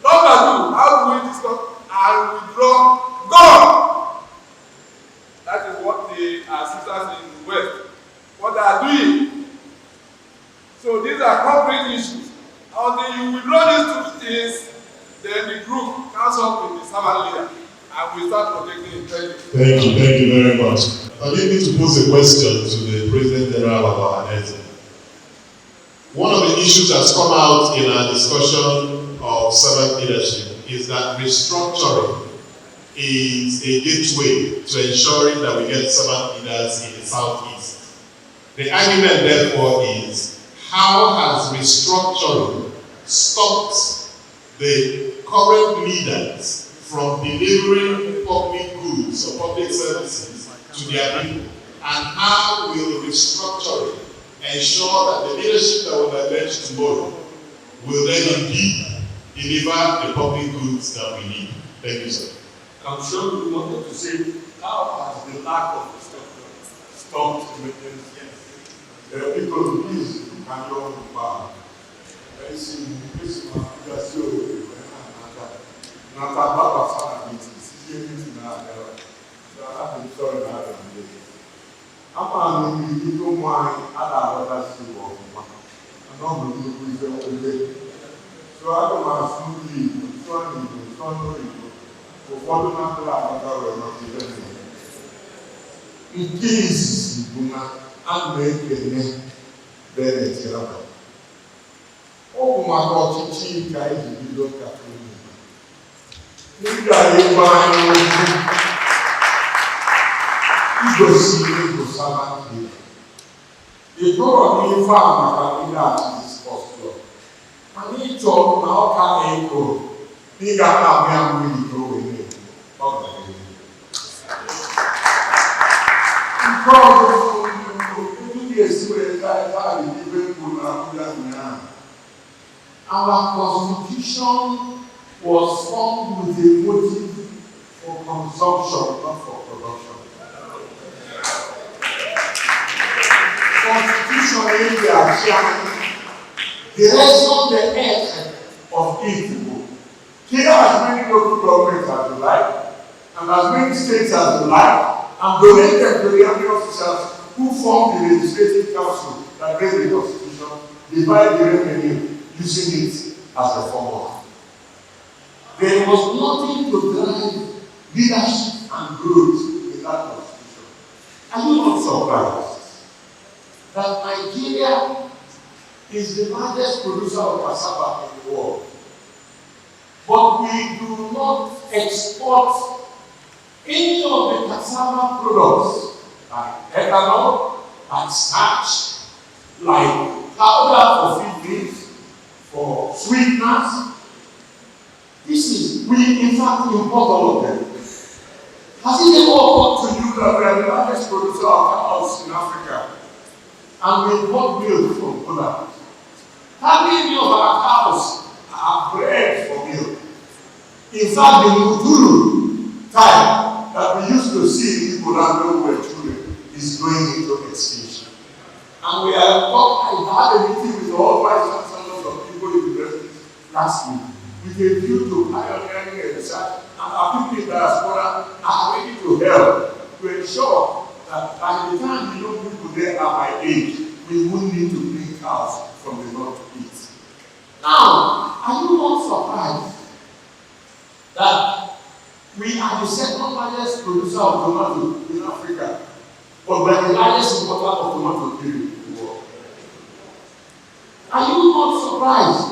Number two, how do we discuss and withdraw God servant leader, and we start protecting it. Thank you very much. Permit me to pose a question to the President General of our NKATA. One of the issues that's come out in our discussion of servant leadership is that restructuring is a gateway to ensuring that we get servant leaders in the Southeast. The argument, therefore, is how has restructuring stopped the current leaders from delivering public goods or public services to their people? And how will restructuring ensure that the leadership that will emerge tomorrow will then indeed deliver the public goods that we need? Thank you, sir. I'm sure you wanted to say, how has the lack of restructuring stopped emergency? People, please, you can go back. I see, this is my leadership. Not about our meetings. So I've been sorry about it. I'm going to do my other people. I'm not going to do it. So I don't have to leave. For following after another not even. In case you and make a name, then it's a oh, my God, teaching guys, you don't have to. Nígbà yìí máa ń lójú, ìgbòsí ìgbòsá máa ń gbé. Ìgbòrò ní ifá àmàkà nígbà àti ìsìkọ̀sọ̀. A ní ìjọ na ọkà èkó nígbà àmì àwọn ìjọ ìwé ọgbà ìwé. Ìgbòrò ní èsì rẹ̀ láì ìgbé ìgbòrò àbúrò náà. Our constitution was formed with a motive for consumption, not for production. Constitution is the action, the reason, the end of evil. Here as many local governments as you like, and as many states as you like, and donate them to the army officers who form the legislative council that made the constitution, divide the revenue using it as a formula. There was nothing to drive leadership and growth in that constitution. Are you not surprised that Nigeria is the largest producer of cassava in the world? But we do not export any of the cassava products like ethanol, like starch, like powder for feed beans, for sweeteners. This is, we in fact import all of them. Has it ever occurred to you that we are the largest producer of cows in Africa? And we import milk from Poland. How many of our cows are bred for milk? In fact, the Mutulu type that we used to see in Poland when we were children is going into extinction. And we are I had a meeting with all vice chancellors of people universities last week, with a view to pioneering a research, and our people in diaspora are ready to help to ensure that by the time the young people there are my age, we won't need to bring cows from the north to eat. Now, are you not surprised that we are the second largest producer of tomato in Africa, but we are the largest importer of tomato in the world? Are you not surprised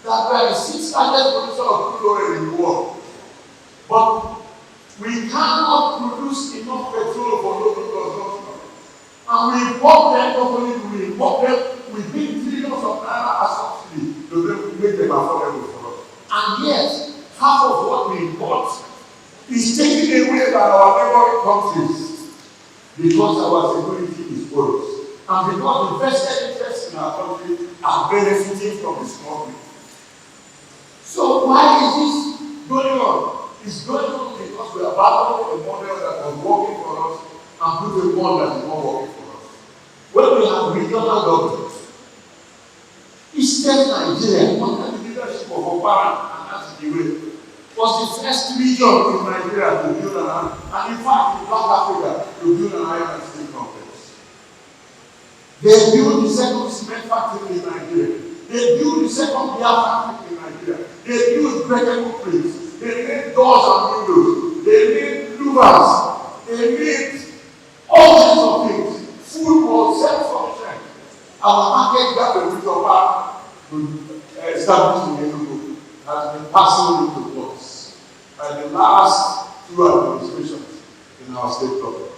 that we are the sixth largest producer of crude oil in the world, but we cannot produce enough petrol for local consumption, and we import them, not only do we import them, we bring trillions of naira as subsidy to make them affordable for us. And yet, half of what we import is taken away by our neighboring countries because our security is porous, and because the vested interests in our country are benefiting from the small people. So why is this going on? It's going on because we abandoned a model that was working for us and put a one that is not working for us. When we have regional governments, Eastern Nigeria, under the leadership of Obodo and Aquila, was the first region in Nigeria to build and in fact in Black Africa to build an iron and steel complex. They built the second cement factory in Nigeria. They built the second beer factory in Nigeria. They built breakable plates. they made doors and windows, they made louvers, they made all kinds of things. Food was self-sufficient. Our market garden with your back established in Ijelu has been passing into us by the last 2 administrations in our state government.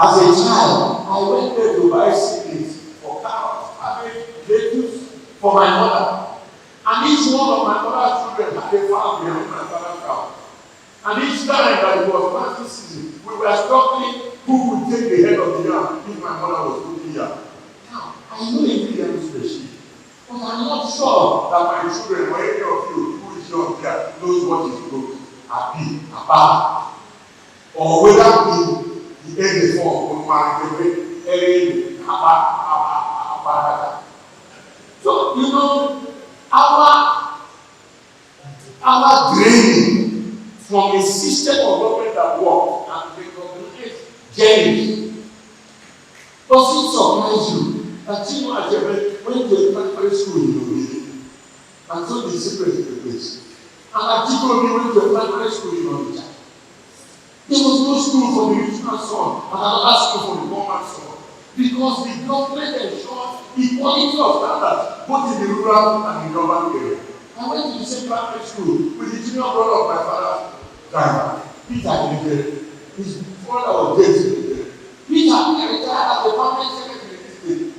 As a child, I went there to buy seeds for carrots, cabbage, lettuce for my mother. And each one of my mother's children had a farm behind my father's house. And each time that it was planting season, we were struggling who would take the head of the yam if my mother was cooking yam. Now, I know ingredients to the sheep, but I'm not sure that my children or any of you who is young here knows what is good, a pea, a bad, or whether the egg is for so, you know, our draining from a system of government that works and recognize journeys. Does it surprise you that Ijelu went to a primary school in Obodo and so the secret in the place? And Aquila went to a primary school in Obodo. There was no school for the rich man's son and another school for the poor man's son. Because the government ensured equality of standards both in the rural and the urban area. I went to the same primary school with the junior brother of my father's driver, Peter Ijelu. His father was James. Peter retired as the permanent secretary in this state.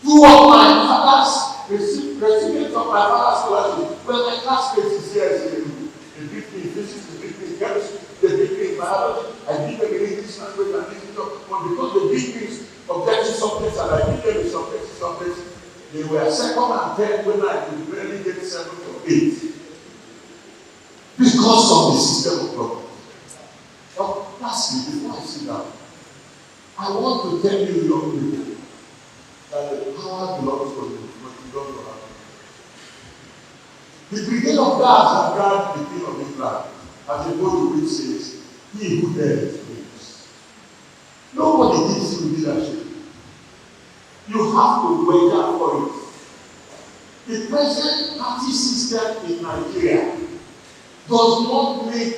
2 of my father's recipients of my father's scholarship were my classmates in CSU. They beat me in physics, they beat me in chemistry, they beat me in biology. I beat them in English language and literature. But because they beat me in objective subjects and I beat them in subjective subjects, they were second and third when I could barely get 7 or 8. Because of the system of government. Now, lastly, before I sit down, I want to tell you, young people, that the power belongs to you, but you don't know how. The brigade of guards that guard the king of England, as a book which says, he who dares wins. Nobody gives you leadership. You have to wager for it. The present party system in Nigeria does not make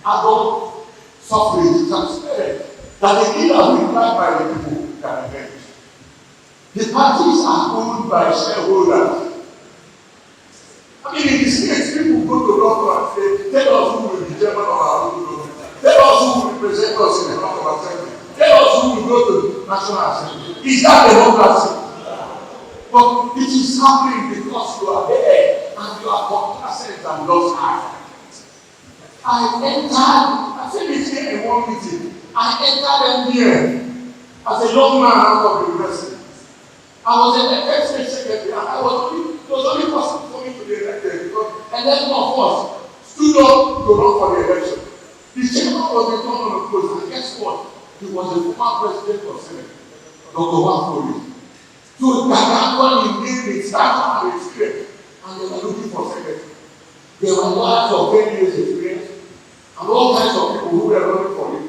adult suffrage transparent. That the leaders required by the people can event. The parties are owned by shareholders. I mean, in the States, people go to doctor and say, tell us who will be chairman of our local government. Tell us who will represent us in the House of Assembly. Tell us who will go to National Assembly. Is that democracy? But it is happening because you are there and you are complacent and lost heart. I said it here in one meeting. I entered MBA as a young man out of the university. I was an elected secretary and it was only possible for me to be elected because 11 of us stood up to run for the election. The chairman was returned unopposed and guess what? He was the former president of Senate, Dr. Wafori. So that actually made the stature and experience and they were looking for secretary. There were lawyers of 10 years experience and all kinds of people who were running for it.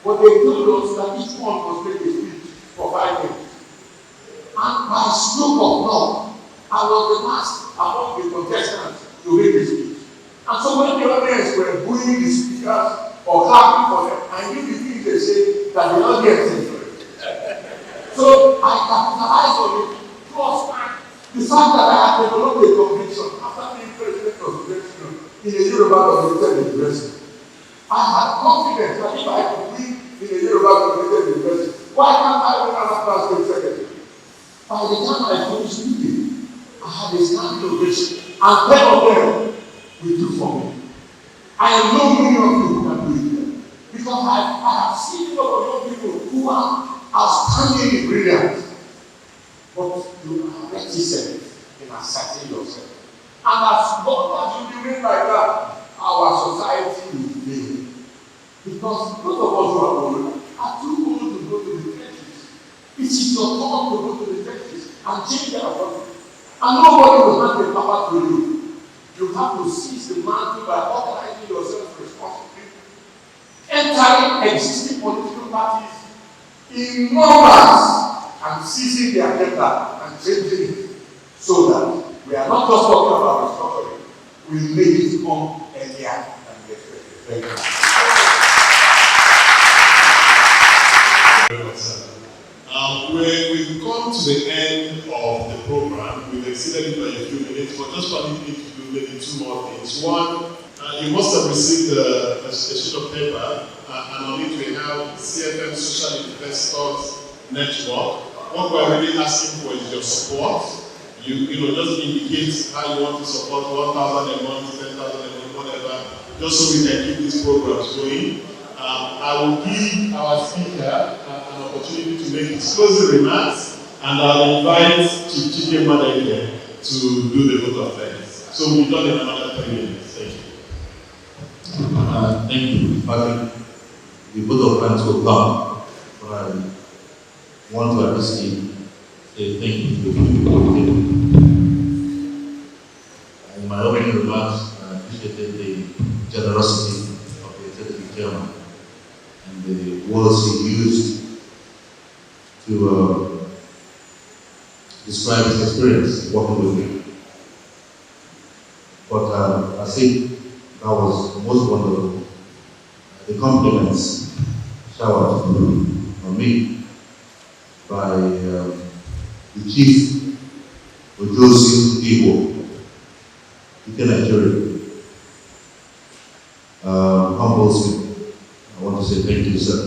But they told us that each one must make a speech for 5 minutes. And by stroke of luck, I was the last among the contestants to make a speech. And so when the audience were booing the speakers or clapping for them, I knew the things they said that the audience enjoyed. So I capitalized on it. Plus, the fact that I had developed a conviction after being president of the university in a Yoruba-dominated university. I had confidence that if I could win in a Yoruba-dominated university, why can't I win as a state secretary? By the time I finished speaking, I had a standing ovation, and 10 of them will do for me. I know many of you who can do it because I have seen a lot of young people who are outstandingly brilliant, but you are reticent in asserting yourself. And as long as you remain like that, our society will fail. Because most of us who are old are too old to go to the trenches. It is your turn to go to the trenches and change their body. And nobody will hand the power to you. You have to seize the mantle by organizing yourself responsibly, entering existing political parties in numbers and seizing the agenda and changing it so that we are not just talking about restructuring, will make it come earlier than we expected. Thank you. Very much, sir. We've come to the end of the program. We've exceeded it by a few minutes, but just permit me to do maybe two more things. One, you must have received a sheet of paper, and on it we have CFM Social Investors Network. What we're really asking for is your support. You know, just indicate how you want to support 1,000 a month, 10,000 a month, whatever, just so we can keep these programs going. I will give our speaker an opportunity to make his closing remarks, and I'll invite Chief Madeke to do the vote of thanks. So we'll be done in another 3 minutes. Thank you. Thank you, Patrick. The vote of thanks will come, but I want to obviously say thank you to the people. In my opening remarks, I appreciated the generosity of the executive chairman and the words he used to describe his experience working with me. But I think that was most wonderful. The compliments showered on me by the chief Ojosi Igbo, Nigeria, humbles me. I want to say thank you, sir.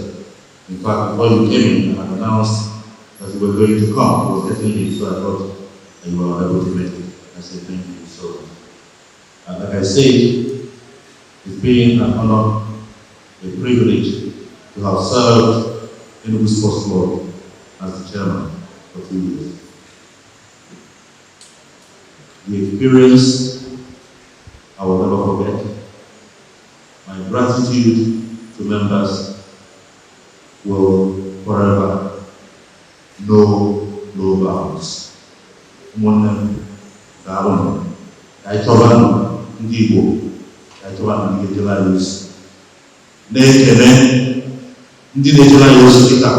In fact, before you came in and announced that you were going to come, I was getting late, so I thought that you were able to make it. I say thank you so much. And like I said, it's been an honor, a privilege to have served in this post board as the chairman for 2 years. The experience I will never forget. My gratitude to members will forever know no bounds. Ụmụnne ga-abụ ka anyị chọba ndị Igbo, ka anyị chọba ndị ga-ejere anyị ozi. Na-ekele ndị na-ejere anyị ozi dịka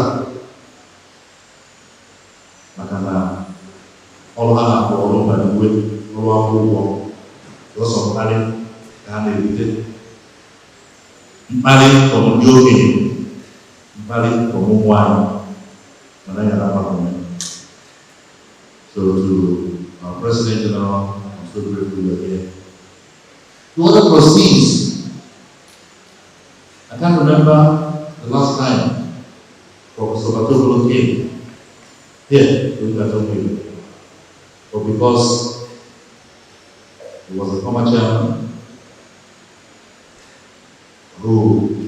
maka na ọrụ ha na-akpọ ọrụ mgbada uwe ọrụ akwụkwọ ọsọ mkparị ka ha na-ebute. Mkparị ọmụ ndị okenye, mkparị ọmụ nwanyị, mana ya na-agbapụ. So to our President General, I'm so grateful you're here. To other trustees, I can't remember the last time Professor Batogolo came here to Ijelu, but because he was a former chairman who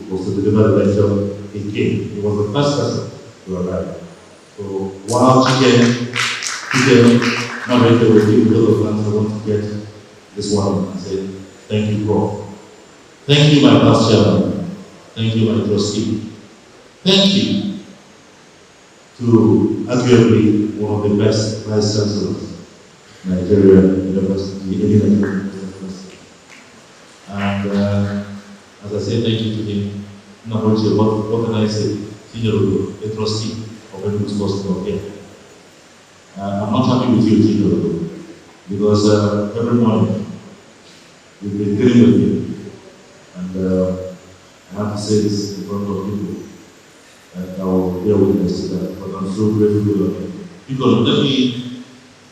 was to deliver the lecture, he came. He was the first person to arrive. So while Chike narrated with you because of that, I want to get this one and say thank you, Prof. Thank you, my past chairman. Thank you, my trustee. Thank you to arguably one of the best vice chancellors Nigeria University, Nigerian University. And as I say thank you to him, not only what can I say, Ijelu, a trustee of Enugu Sports Club here. I'm not happy with you, Ijelu, because every morning we've been dealing with you, and I have to say this in front of people, and I will bear witness to that, but I'm so grateful. People, let me,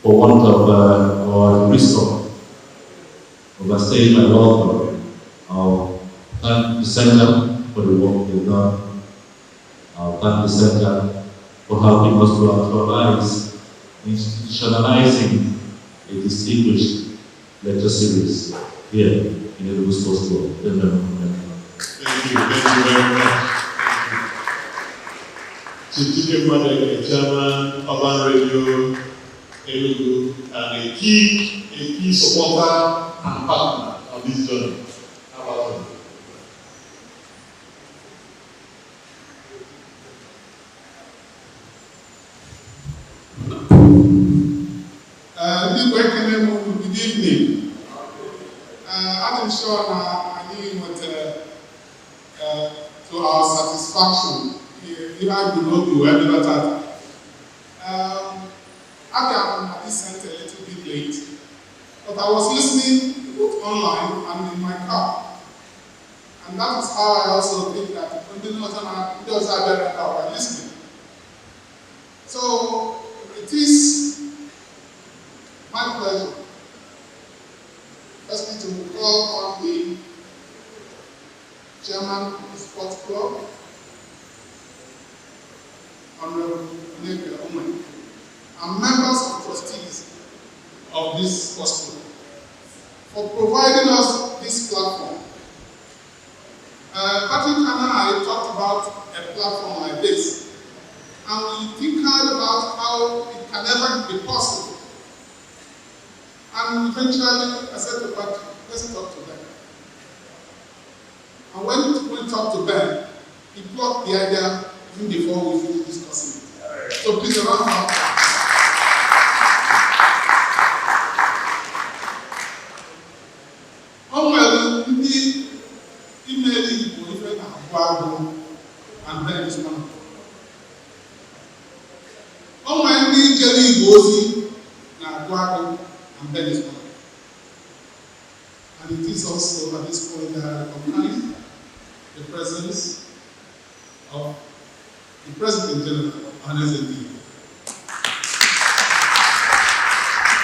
for want of or risk of overstaying my welcome, I'll thank the center for the work they've done. I'll thank the center for helping us to actualize institutionalizing a distinguished lecture series here in Enugu Sports Club. Thank you very much. Chief Madeke, Chairman, Urban Radio, Enugu, and a key supporter and partner of this journey. How about you? Good evening. I'm sure I knew what to our satisfaction. Here I will not be well, but I this sent a little bit late, but I was listening online and in my car. And that is how I also think that those are better by listening. So it is my pleasure firstly to call on the chairman of the sports club, Honorable Ijelu, and members of trustees of this sports club for providing us this platform. Patrick and I talked about a platform like this, and we think hard about how it can ever be possible. And eventually, I said to Patrick, let's talk to them. And when we talked to Ben, he plucked the idea even before we finished discussing it. So please, a round of applause. Ndị imeli Igbo ife na-agụ agụ and Ben is one of them. Ndị ijere Igbo ozi na-agụ agụ and Ben is one of them. And it is also at this point that I recognize the presence of the President General, NKATA,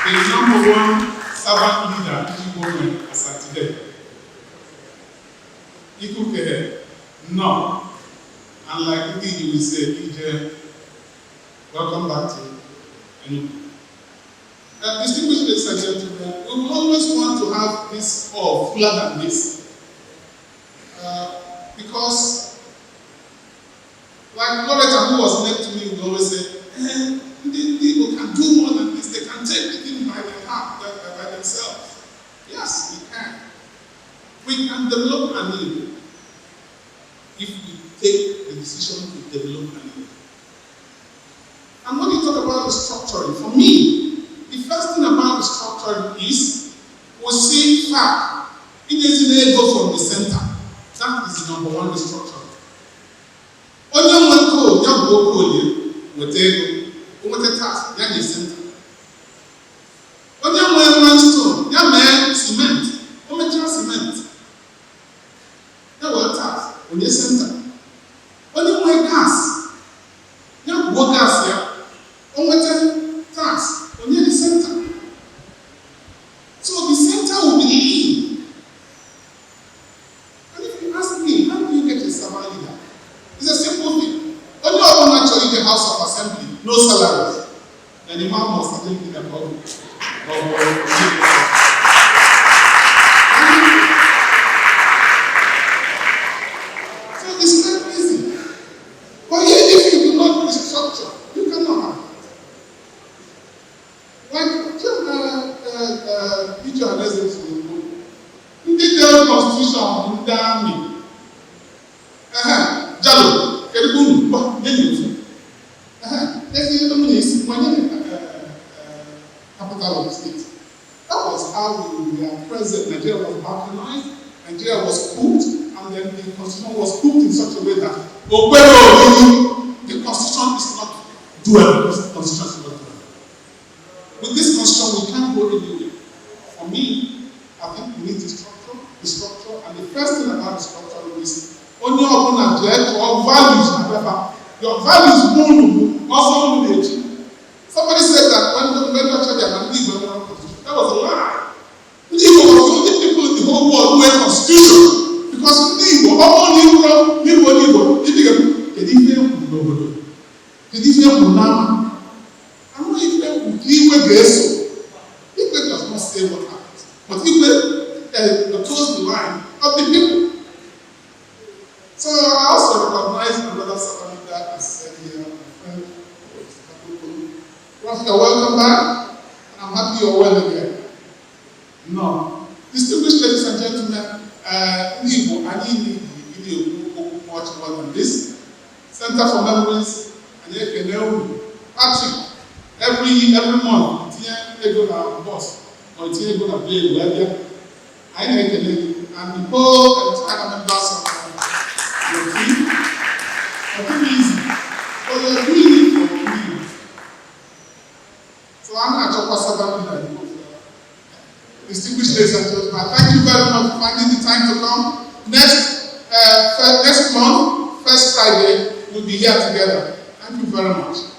the number one servant leader in the government as at today. Ikuke, no. And like you will say, Ijelu, welcome back to Enugu. Distinguished ladies and gentlemen, we will always want to have this or fuller than this. Because, like Loretta, who was next to me, would always say, people can do more than this. They can take the thing by their hand, by themselves. Yes, we can. We can develop an Igbo if we take the decision to develop an Igbo. And when you talk about the structuring, for me, the first thing about the structuring is we see fact. It doesn't go from the center. That is the number one restructuring. Onye nwe code, ya bụ code weta ego, o weta tax, ya nye center. Onye nwe limestone, ya mee cement, o mechara cement. Ya weta tax, onye center. Onye nwe gas, ya bụ gas ya, o weta tax, onye the center. So the center will be lean. And if you ask me, how do you get a servant leader? It's a simple thing. Only one actually the House of Assembly, no salaries. And the man must attend to the problem. So it's not easy. But if you do not restructure, you cannot have it. Like Ijelu has in the Constitution, in the army. Jalo, Keribun, but then capital of the state. That was how we were present. Nigeria was balkanized, Nigeria was cooked, and then the constitution was cooked in such a way that Obodo, the constitution is not doable. The constitution is not doable. With this constitution, we can't go anywhere. For me, I think we need the structure, and the first thing about the structure is only open and direct or values, however. Your values also knowledge. Somebody said that when you actually have an Igbo constitution, that was a lie. The Igbo was the only people in the whole world who had a constitution. Because the Igbo, all Igbo, the Igbo does not say what happens. But Igbo toes the line of the people. So I also recognize another servant leader as said here, my friend, Prof, you're welcome back, and I'm happy you're well again. No. Distinguished ladies and gentlemen, I need much more than this. Center for Memories, and Patrick, every month, it's going to boss, or it's going to play with and the whole entire members of your team. It's easy. But you're doing it for me. So I'm not just a servant leader. distinguished ladies and gentlemen, thank you very much for finding the time to come. Next month, first Friday, we'll be here together. Thank you very much.